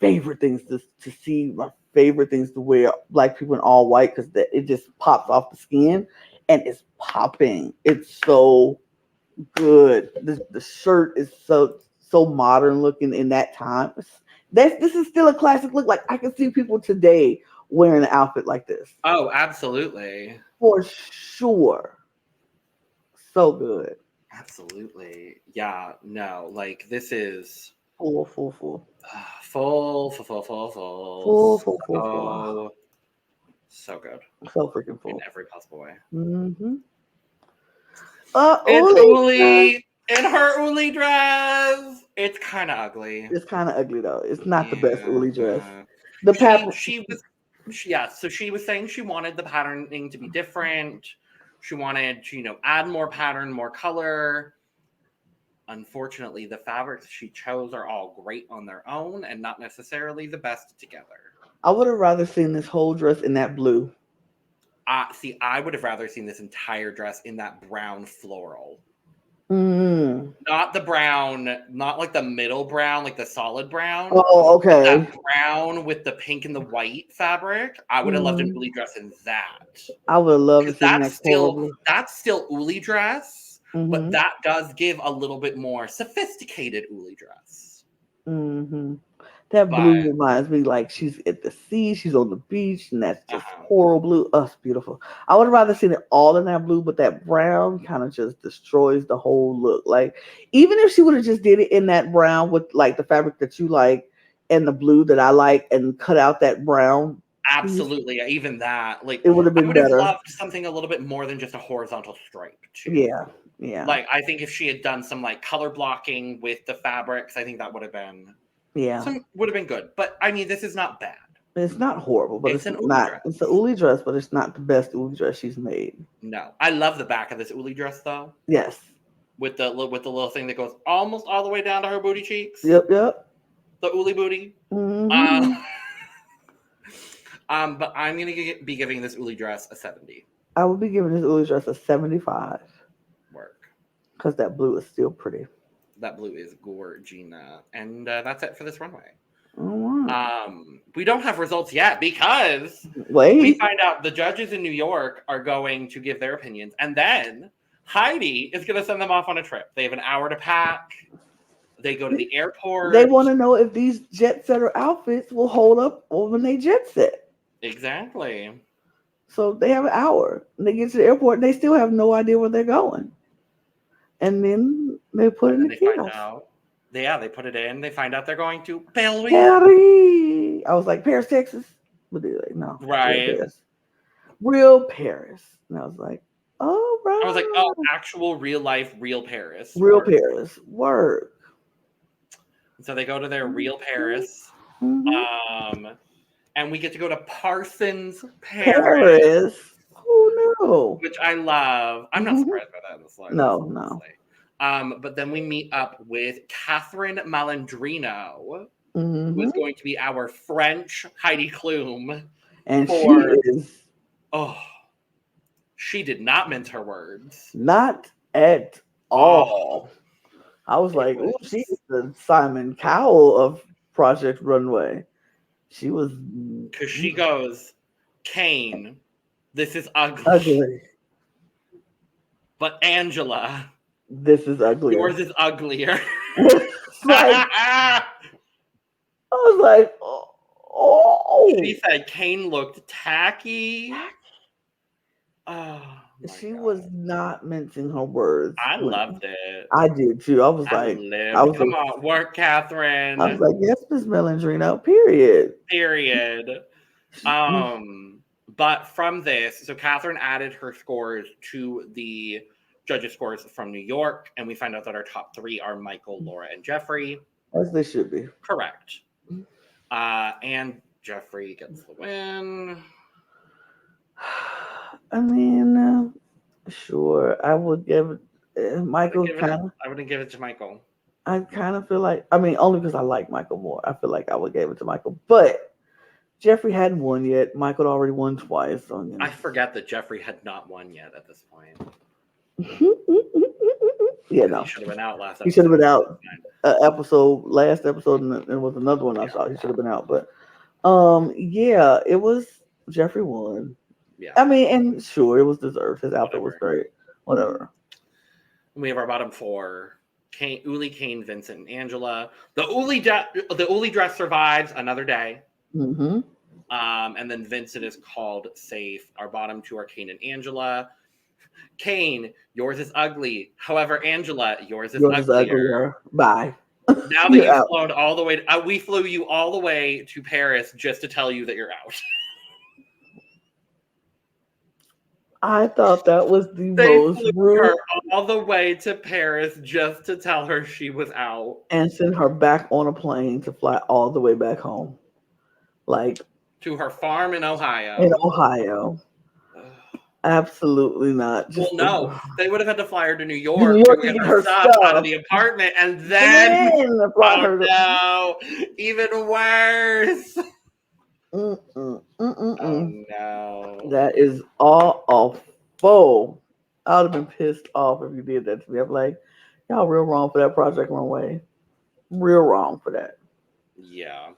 favorite things to see. My favorite things to wear. Black people in all white because it just pops off the skin and it's popping. It's so good. The shirt is so modern looking in that time. This is still a classic look. Like I can see people today wearing an outfit like this Oh, absolutely. for sure. So good. Absolutely. Yeah, no, like this is Full. full. Full. So good So freaking in full. every possible way. Mm-hmm. It's Uli. Uli in her Uli dress. It's kind of ugly. It's kind of ugly though. It's not the best Yeah. Uli dress. The pattern. Yeah, so she was saying she wanted the patterning to be different. She wanted to, add more pattern, more color. Unfortunately, the fabrics she chose are all great on their own and not necessarily the best together. I would have rather seen this whole dress in that blue. See, I would have rather seen this entire dress in that brown floral. Mm. Not the brown, not like the middle brown, like the solid brown. Oh, okay. That brown with the pink and the white fabric. I would have loved an Uli dress in that. I would have loved to see that's still Uli dress, but that does give a little bit more sophisticated Uli dress. Mm-hmm. That blue reminds me like she's at the sea, she's on the beach, and that's just coral blue. Oh, it's beautiful. I would have rather seen it all in that blue, but that brown kind of just destroys the whole look. Like, even if she would have just did it in that brown with like the fabric that you like and the blue that I like and cut out that brown. Absolutely. Piece, even that. Like, it would have been better. I would have loved something a little bit more than just a horizontal stripe, too. Yeah. Like, I think if she had done some like color blocking with the fabrics, I think that would have been would have been good. But I mean, this is not bad. It's not horrible, but it's not. Dress. It's an Uli dress, but it's not the best Uli dress she's made. No, I love the back of this Uli dress though. Yes, with the little thing that goes almost all the way down to her booty cheeks. Yep. The Uli booty. Mm-hmm. But I'm gonna be giving this Uli dress a 70. I would be giving this Uli dress a 75. Work. Because that blue is still pretty. That blue is gorgina. And that's it for this runway. Oh, wow. We don't have results yet because we find out the judges in New York are going to give their opinions. And then Heidi is going to send them off on a trip. They have an hour to pack. They go to the airport. They want to know if these jet setter outfits will hold up when they jet set. Exactly. So they have an hour. And they get to the airport and they still have no idea where they're going. And then they put it in the kiosk. They put it in. They find out they're going to Paris. I was like, Paris, Texas? But they're like, no. Right. Real Paris. And I was like, oh, right. I was like, oh, actual real life, real Paris. Paris. Word. So they go to their real Paris. Mm-hmm. And we get to go to Parsons, Paris. Who knew? Which I love. I'm not surprised by that in the slightest. No. But then we meet up with Catherine Malandrino, who is going to be our French Heidi Klum. And she is. Oh, she did not mince her words. Not at all. I was like, oh, she's the Simon Cowell of Project Runway. She was. Because she goes, Kane, this is ugly. But Angela, this is uglier. Yours is uglier. I was like, oh. She said Kane looked tacky. Oh, she was not mincing her words. I loved it. I did too. I was like, come on, work, Catherine. I was like, yes, Miss Malandrino, period. But from this, so Catherine added her scores to the judges' scores from New York, and we find out that our top three are Michael, Laura, and Jeffrey. As they should be. Correct. And Jeffrey gets the win. I mean, sure. I would give Michael I wouldn't give it to Michael. I kind of feel like, I mean, only because I like Michael more. I feel like I would give it to Michael. But Jeffrey hadn't won yet. Michael already won twice. So, I forget that Jeffrey had not won yet at this point. Yeah, no. He should have been out last episode. He should have been out last episode, and there was another one I saw. He should have been out. But Yeah, it was Jeffrey won. Yeah, I mean, and sure, it was deserved. His outfit was whatever. great. Whatever. We have our bottom four: Uli, Kane, Vincent, and Angela. The Uli dress survives another day. Mm-hmm. And then Vincent is called safe. Our bottom two are Kane and Angela. Kane, yours is ugly. However, Angela, yours is Yours is uglier. uglier. Bye. Now that You're you've out. flown all the way, we flew you all the way to Paris just to tell you that you're out. I thought that was the They most flew rude her all the way to Paris just to tell her she was out. and sent her back on a plane to fly all the way back home. Like To her farm in in Ohio. Ohio. Absolutely not. Well, Just no, they would have had to fly her to New New York to York to get get her her stuff out of stuff. the apartment, and And then, then fly oh her to no, even worse. Oh mm. no. That is all awful. I would have been pissed off if you did that to me. I'm like, y'all real wrong for that Project Runway. Real wrong for that. Yeah.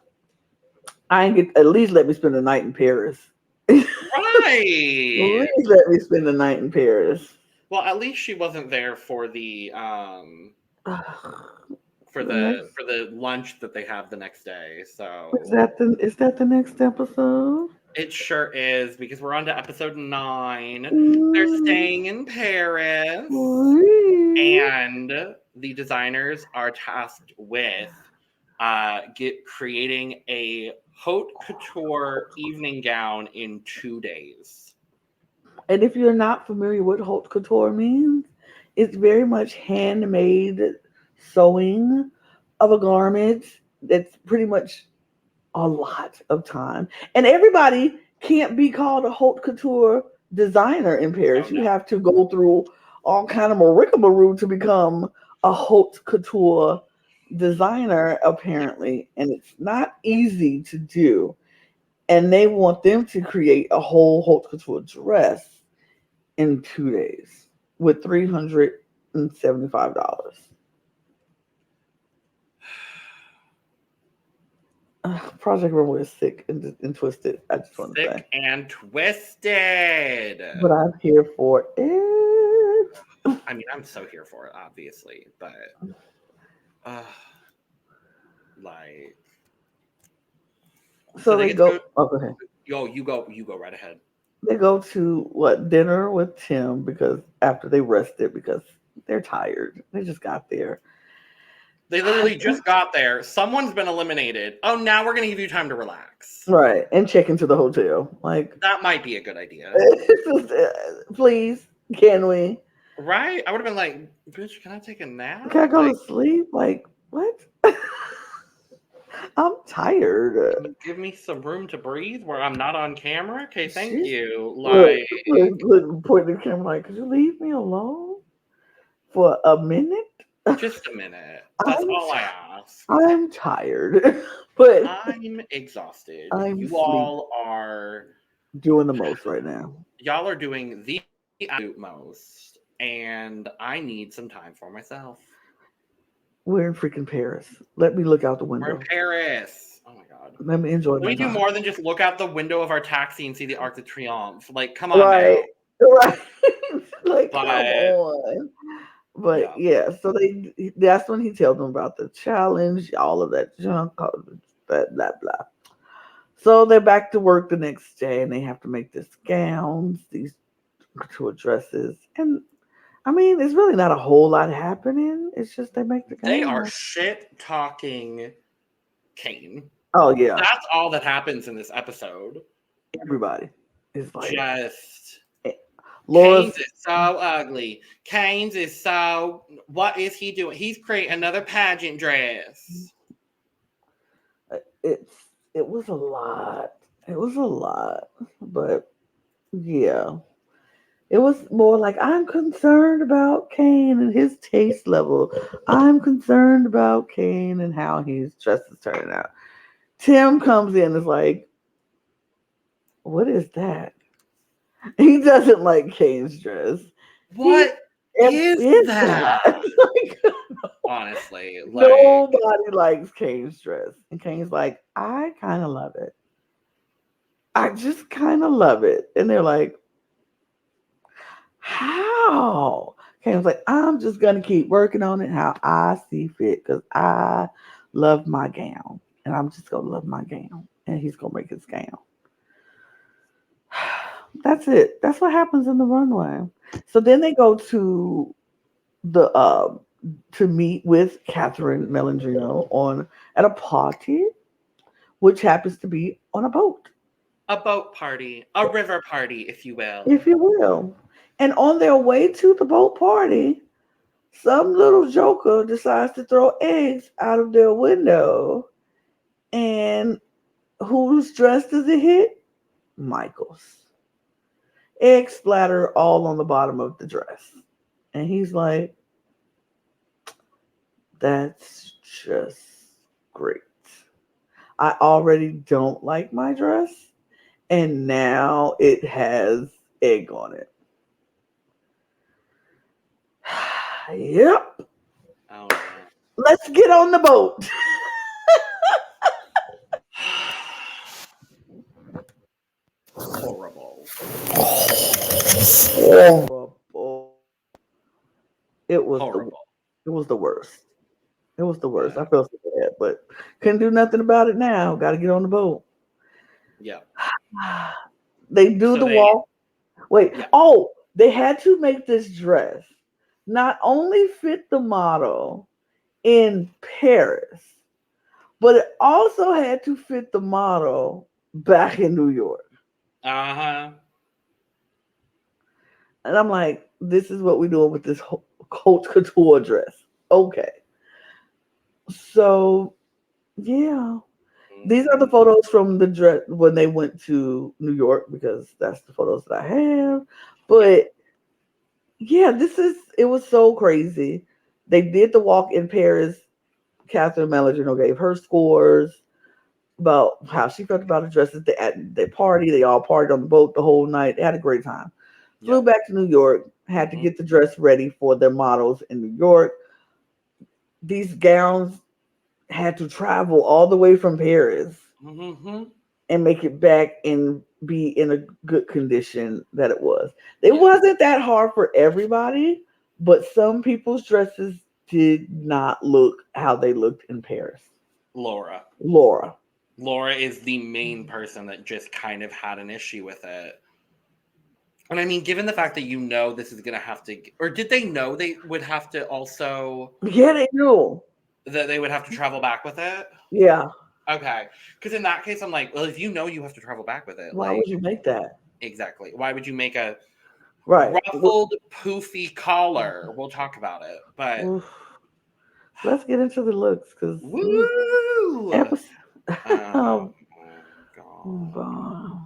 I ain't get at least let me spend the night in Paris. At Right. least let me spend the night in Paris. Well, at least she wasn't there for the for The the next for the lunch that they have the next day. is So that the next episode? it sure is, because we're on to episode 9. They're Mm, staying in Paris, please. and the designers are tasked with creating a haute couture evening gown in 2 days. And if you're not familiar with haute couture means, it's very much handmade sewing of a garment that's pretty much a lot of time. And everybody can't be called a haute couture designer in Oh Paris. You no. have to go through all kind of rigmarole to become a haute couture designer, Yeah. apparently. And it's not easy to do. And they want them to create a whole haute couture dress in 2 days with $375. Project Runway is sick and twisted. I just want to say, Sick and twisted. but I'm here for it. I mean, I'm so here for it, obviously, but uh, like, so So they they get to go. go. Oh, go ahead. Yo, you go right ahead. They go to what dinner with Tim because after they rested because they're tired. They just got there. They literally just got there. Someone's been eliminated. Oh, now we're gonna give you time to relax. Right, and check into the hotel. Like, That might be a good idea, please, can we? right? I would have been like, "Bitch, can I take a nap?" Can I go Like, to sleep? Like, what? I'm tired. can you give me some room to breathe where I'm not on camera? Okay, thank She's you. look, Like, look, pointing the camera like, could you leave me alone for a minute? just a minute. That's I'm all I ask. I'm tired, but I'm exhausted. I'm You sleep all are doing the most right now. y'all are doing the absolute most, and I need some time for myself. We're in freaking Paris. Let me look out the We're in window. Paris. Oh my god. Let me enjoy Can my we do time. more than just look out the window of our taxi and see the Arc de Triomphe? Like, come on now. Right, right. Like, come But on. But yeah, yeah, so that's when he tells them about the challenge, all of that junk, all of that blah blah. So they're back to work the next day and they have to make these gowns, these couture dresses. And I mean, it's really not a whole lot happening. It's just they make the they are gown. shit talking Kane. Oh yeah, That's all that happens in this episode. everybody is like Just Keynes Laura's. is so ugly. Keynes is so. What is he doing? He's creating another pageant dress. It's it was a lot. It was a lot, but yeah. It was more like I'm concerned about Kane and his taste level. I'm concerned about Kane and how his dress is turning out. Tim comes in and is like, "What is that?" He doesn't like Kane's dress. He What It is is that? that. Like, Honestly, like, nobody likes Kane's dress. And Kane's like, I kind of love it. I just kind of love it. And they're like, how? Cam's like, I'm just gonna keep working on it how I see fit because I love my gown. And I'm just gonna love my gown. And he's gonna make his gown. That's it. That's what happens in the runway. So then they go the to meet with Catherine Melendrino on at a party, which happens to be on a boat, A boat party, a river party, if you will. if you will. And on their way to the boat party, some little joker decides to throw eggs out of their window. And whose dress does it hit? Michael's. Egg splatter all on the bottom of the dress. And he's like, that's just great. I already don't like my dress, and now it has egg on it. Yep. Oh, Let's get on the boat. horrible. Horrible. It was Horrible. it was the worst. It was the worst. Yeah. I felt so bad, but couldn't do nothing about it now. Got to get on the boat. Yeah. They do So the they- walk. Wait. Yeah. Oh, they had to make this dress not only fit the model in Paris, but it also had to fit the model back in New York. Uh-huh. And I'm like, this is what we're doing with this haute couture dress. Okay. So, yeah. These are the photos from the dress when they went to New York because that's the photos that I have. But yeah, it was so crazy. They did the walk in Paris. Catherine Melendrino gave her scores about how she felt about the dresses. At their party, they all partied on the boat the whole night. They had a great time. Flew back to New York, had to get the dress ready for their models in New York. These gowns had to travel all the way from Paris and make it back and be in a good condition that it was. It wasn't that hard for everybody, but some people's dresses did not look how they looked in Paris. Laura is the main person that just kind of had an issue with it. And I mean, given the fact that this is going to have to, or did they know they would have to also? Yeah, they knew that they would have to travel back with it. Yeah. Okay. Because in that case, I'm like, well, if you have to travel back with it, why would you make that? Exactly. Why would you make a ruffled, poofy collar? We'll talk about it, but let's get into the looks because woo! Oh God.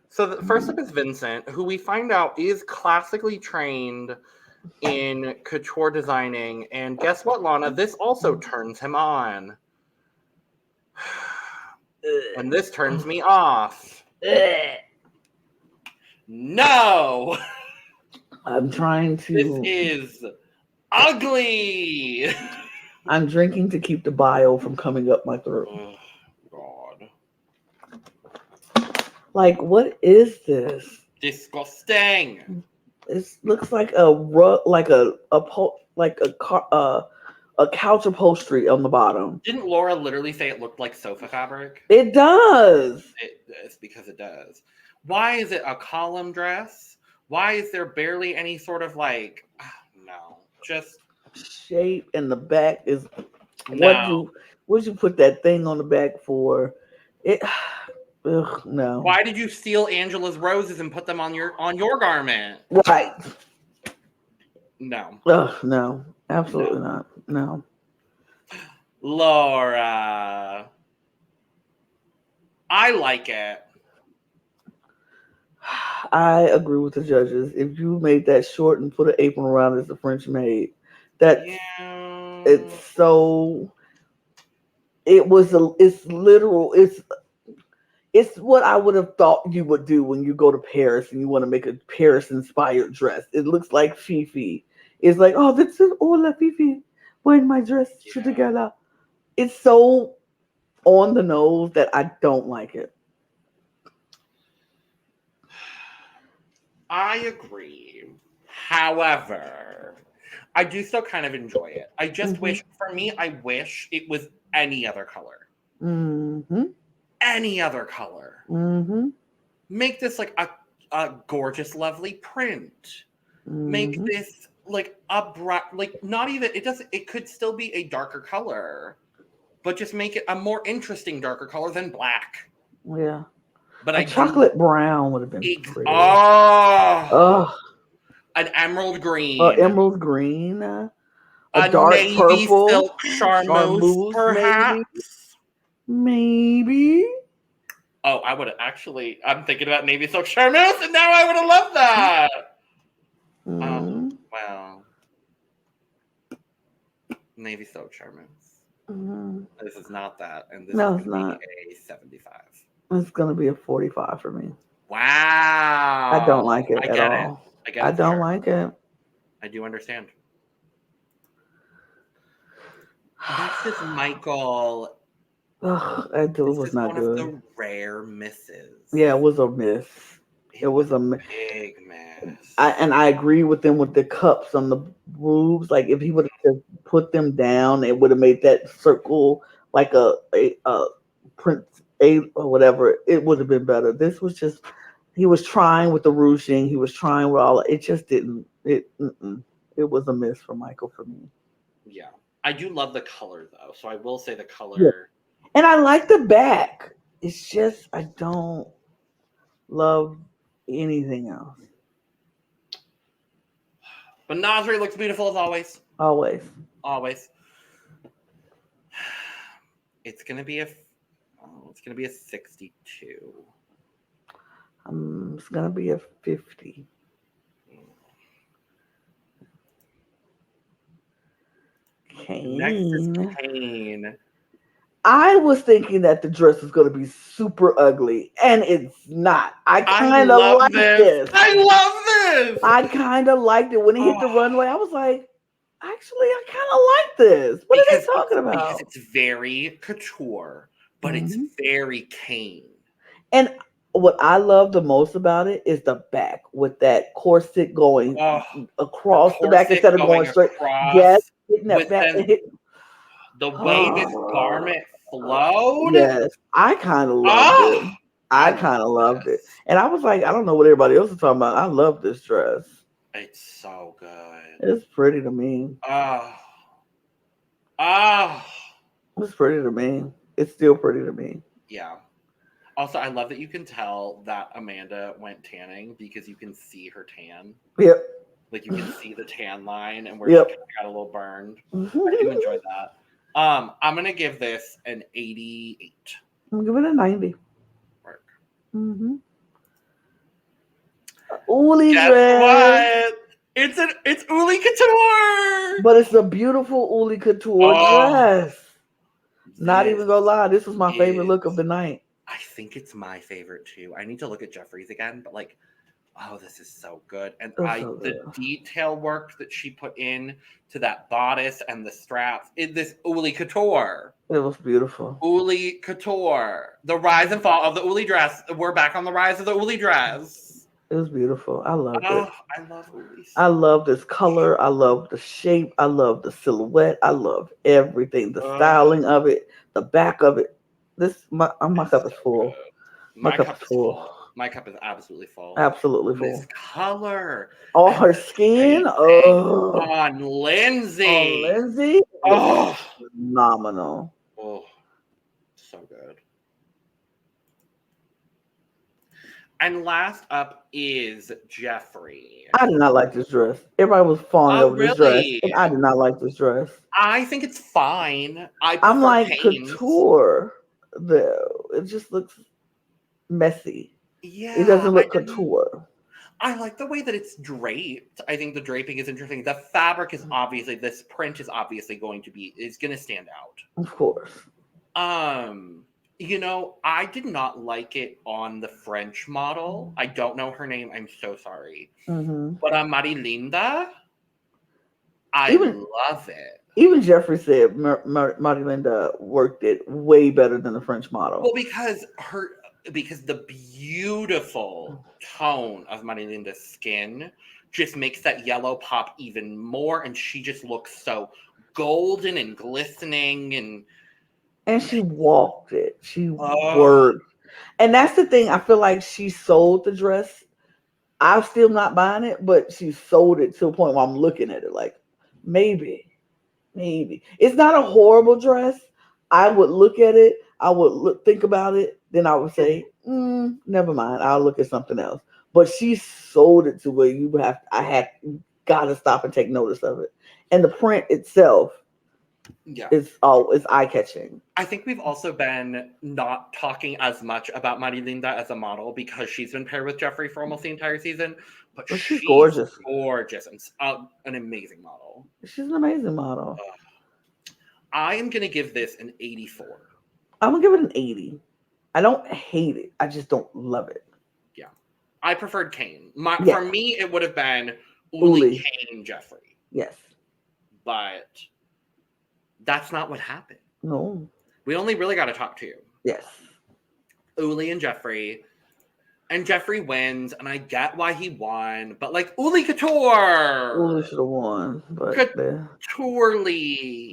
So first up is Vincent, who we find out is classically trained in couture designing, and guess what, Lana? This also turns him on, and this turns me off. No, I'm trying to. This is ugly. I'm drinking to keep the bio from coming up my throat. Oh, God. Like, what is this? Disgusting. It looks like a couch upholstery on the bottom. Didn't Laura literally say it looked like sofa fabric? It does. It's because it does. Why is it a column dress? Why is there barely any sort of no, just shape, and the back is no. What'd you put that thing on the back for? It no. Why did you steal Angela's roses and put them on your garment? Right. No. No. Absolutely not. No. Laura. I like it. I agree with the judges. If you made that short and put an apron around it as a French maid, it's so. It's literal. It's what I would have thought you would do when you go to Paris and you want to make a Paris-inspired dress. It looks like Fifi. It's like, oh, this is la Fifi wearing my dress together. It's so on the nose that I don't like it. I agree. However, I do still kind of enjoy it. I just wish, for me, I wish it was any other color. Mm-hmm. Any other color. Mm-hmm. Make this like a gorgeous, lovely print. Make Mm-hmm. this like a bright, like not even, it could still be a darker color, but just make it a more interesting darker color than black. Yeah. But A I do, chocolate brown would have been pretty. oh, Oh, an emerald green. emerald green, a A dark navy purple, silk charmeuse, charmeuse, maybe, perhaps. maybe. Oh, I would have actually. I'm thinking about navy silk charmeuse, and now I would have loved that. Oh, Mm-hmm. well, navy silk charmeuse. Mm-hmm. This is not that, and this is No, going it's to be not. a 75. It's gonna be a 45 for me. I don't Wow, like it I at get it. all. I get I it for don't sure. like it. I do understand. Next is Michael. Ugh, it This was is not one of good. the rare misses. Yeah, it was a miss. It was a miss. big miss. I agree with them with the cups on the roofs. Like if he would have just put them down, it would have made that circle like a Prince A or whatever. It would have been better. This was just he was trying with the ruching. He was trying with all. It just didn't. It was a miss for Michael for me. Yeah. I do love the color though, so I will say the Yeah, color. and I like the back. It's just I don't love anything else. But Nasri looks beautiful as always. Always. Always. It's gonna be a 62. It's gonna be a 50. Next is Kane. Kane. I was thinking that the dress was going to be super ugly, and it's not. I I kind of love like this. this. I love this. I kind of liked it when he hit the runway. I was like, actually, I kind of like this. What are they talking because about? it's very couture, but it's Mhm. very Kane. And what I love the most about it is the back with that corset going Oh, across the back corset instead of going going straight. across Yes, hitting that with back and then hit. the way this garment flowed. Yes, I kind of loved it. Oh, I I kind of love loved it. this. And I was like, I don't know what everybody else is talking about. I love this dress. It's so good. It's pretty to me. Oh, oh, It's pretty to me. It's still pretty to me. yeah. Also, I love that you can tell that Amanda went tanning because you can see her tan. Yep. Like you can see the tan line and where Yep. she got a little burned. I do enjoy that. I'm gonna give this an 88. I'm giving it a 90. Work. Mm-hmm. Uli Guess dress. what? It's Uli Couture. But it's a beautiful Uli couture dress. Not even gonna lie, this was my favorite look of the night. I think it's my favorite too. I need to look at Jeffrey's again, but like, oh, this is so good. And the detail work that she put in to that bodice and the straps in this Uli Couture. It was beautiful. Uli Couture. The rise and fall of the Uli dress. We're back on the rise of the Uli dress. It was beautiful. I loved it. I love Uli. I love this color. I love the shape. I love the silhouette. I love everything. The styling of it, the back of it. My cup is full. My cup is full. My cup is absolutely full. Absolutely full. This color. Oh, her skin. Oh, on Lindsay. On Lindsay. Oh, phenomenal. Oh, so good. And last up is Jeffrey. I did not like this dress. Everybody was falling over this dress, and I did not like this dress. I think it's fine. I'm like couture, though. It just looks messy. Yeah, it doesn't look couture. I like the way that it's draped. I think the draping is interesting. The fabric is obviously, this print is obviously going to stand out. Of course. You know, I did not like it on the French model. I don't know her name. I'm so sorry. Mm-hmm. But on Marilinda, I love it. Even Jeffrey said Marilinda worked it way better than the French model. Well, because because the beautiful tone of Marilinda's skin just makes that yellow pop even more, and she just looks so golden and glistening, And she walked it. She oh worked. And that's the thing. I feel like she sold the dress. I'm still not buying it, but she sold it to a point where I'm looking at it like, maybe. It's not a horrible dress. I would look at it. I would think about it. Then I would say, never mind. I'll look at something else. But she sold it to where I had got to stop and take notice of it. And the print itself yeah. is eye catching. I think we've also been not talking as much about Marilinda as a model because she's been paired with Jeffree for almost the entire season, but But she's she's gorgeous. gorgeous and an amazing model. She's an amazing model. I am going to give this an 84. I'm going to give it an 80. I don't hate it. I just don't love it. Yeah. I preferred Kane. For me, it would have been Uli. Kane, Jeffree. Yes. But that's not what happened. No. We only really got to talk to you. Yes. Uli and Jeffree. And Jeffree wins, and I get why he won, but like Uli Couture! Uli should have won, but Couturely.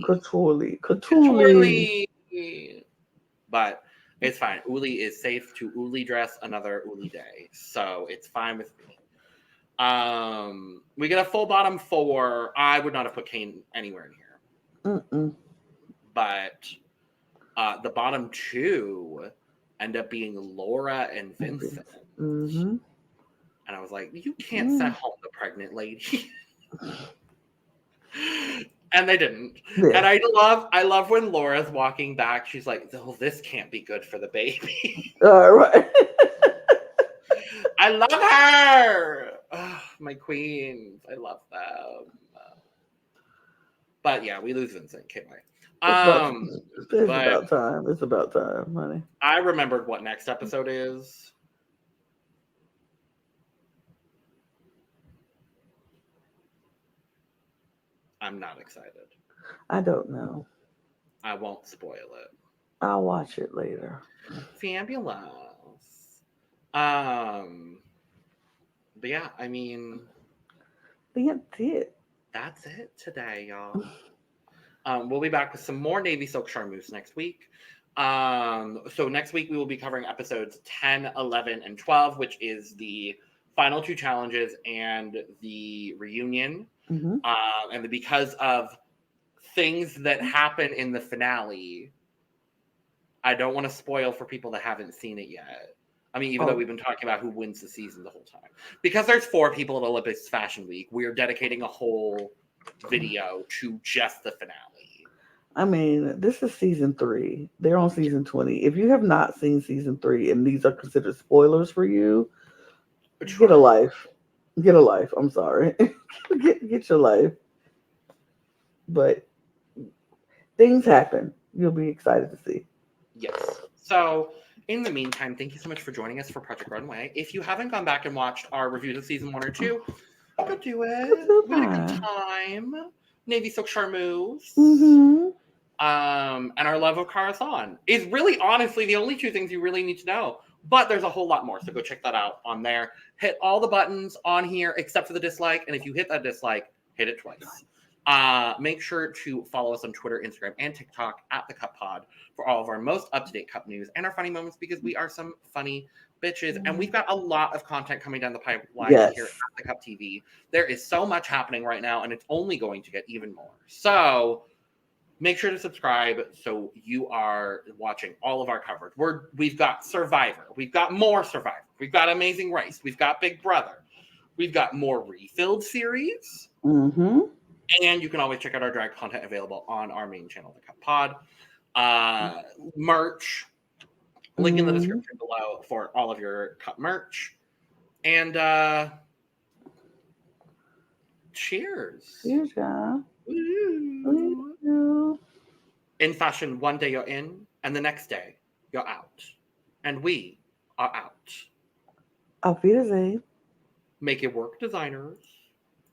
But it's fine. Uli is safe to Uli dress another Uli day, so it's fine with me. We get a full bottom 4. I would not have put Kane anywhere in here. But the bottom 2 end up being Laura and Vincent. Mm-hmm. And I was like, you can't send home the pregnant lady. And they didn't. Yeah. And I love when Laura's walking back. She's like, oh, this can't be good for the baby. Right. I love her. Oh, my queens. I love them. But yeah, we lose Vincent. Can't wait. About time. It's about time, honey. I remembered what next episode is. I'm not excited. I don't know. I won't spoil it. I'll watch it later. Fabulous. But yeah, I mean, that's it. That's it today, y'all. We'll be back with some more Navy Silk Charmeuse next week. So next week we will be covering episodes 10, 11, and 12, which is the final 2 challenges and the reunion. Mm-hmm. And because of things that happen in the finale, I don't want to spoil for people that haven't seen it yet. I mean, even though we've been talking about who wins the season the whole time. Because there's 4 people at Olympus Fashion Week, we're dedicating a whole video to just the finale. I mean, this is season 3. They're on season 20. If you have not seen season 3 and these are considered spoilers for you, get a life. Get a life. I'm sorry. get your life. But things happen. You'll be excited to see. Yes. So in the meantime, thank you so much for joining us for Project Runway. If you haven't gone back and watched our reviews of season 1 or 2, go do it. We had a good time. Navy Silk Charmeuse. Mm-hmm. And our love of Karasan is really honestly the only 2 things you really need to know. But there's a whole lot more, so go check that out on there. Hit all the buttons on here except for the dislike, and if you hit that dislike, hit it twice. Make sure to follow us on Twitter, Instagram, and TikTok at The Cup Pod for all of our most up-to-date Cup news and our funny moments, because we are some funny bitches, and we've got a lot of content coming down the pipeline here at The Cup TV. There is so much happening right now, and it's only going to get even more. So make sure to subscribe so you are watching all of our coverage. We've got Survivor. We've got more Survivor. We've got Amazing Race. We've got Big Brother. We've got more refilled series. Mm-hmm. And you can always check out our drag content available on our main channel, The Cup Pod. Merch. Link in the description below for all of your Cup merch. And cheers. Cheers, y'all. In fashion, one day you're in, and the next day you're out. And we are out. Auf Wiedersehen. Make it work, designers.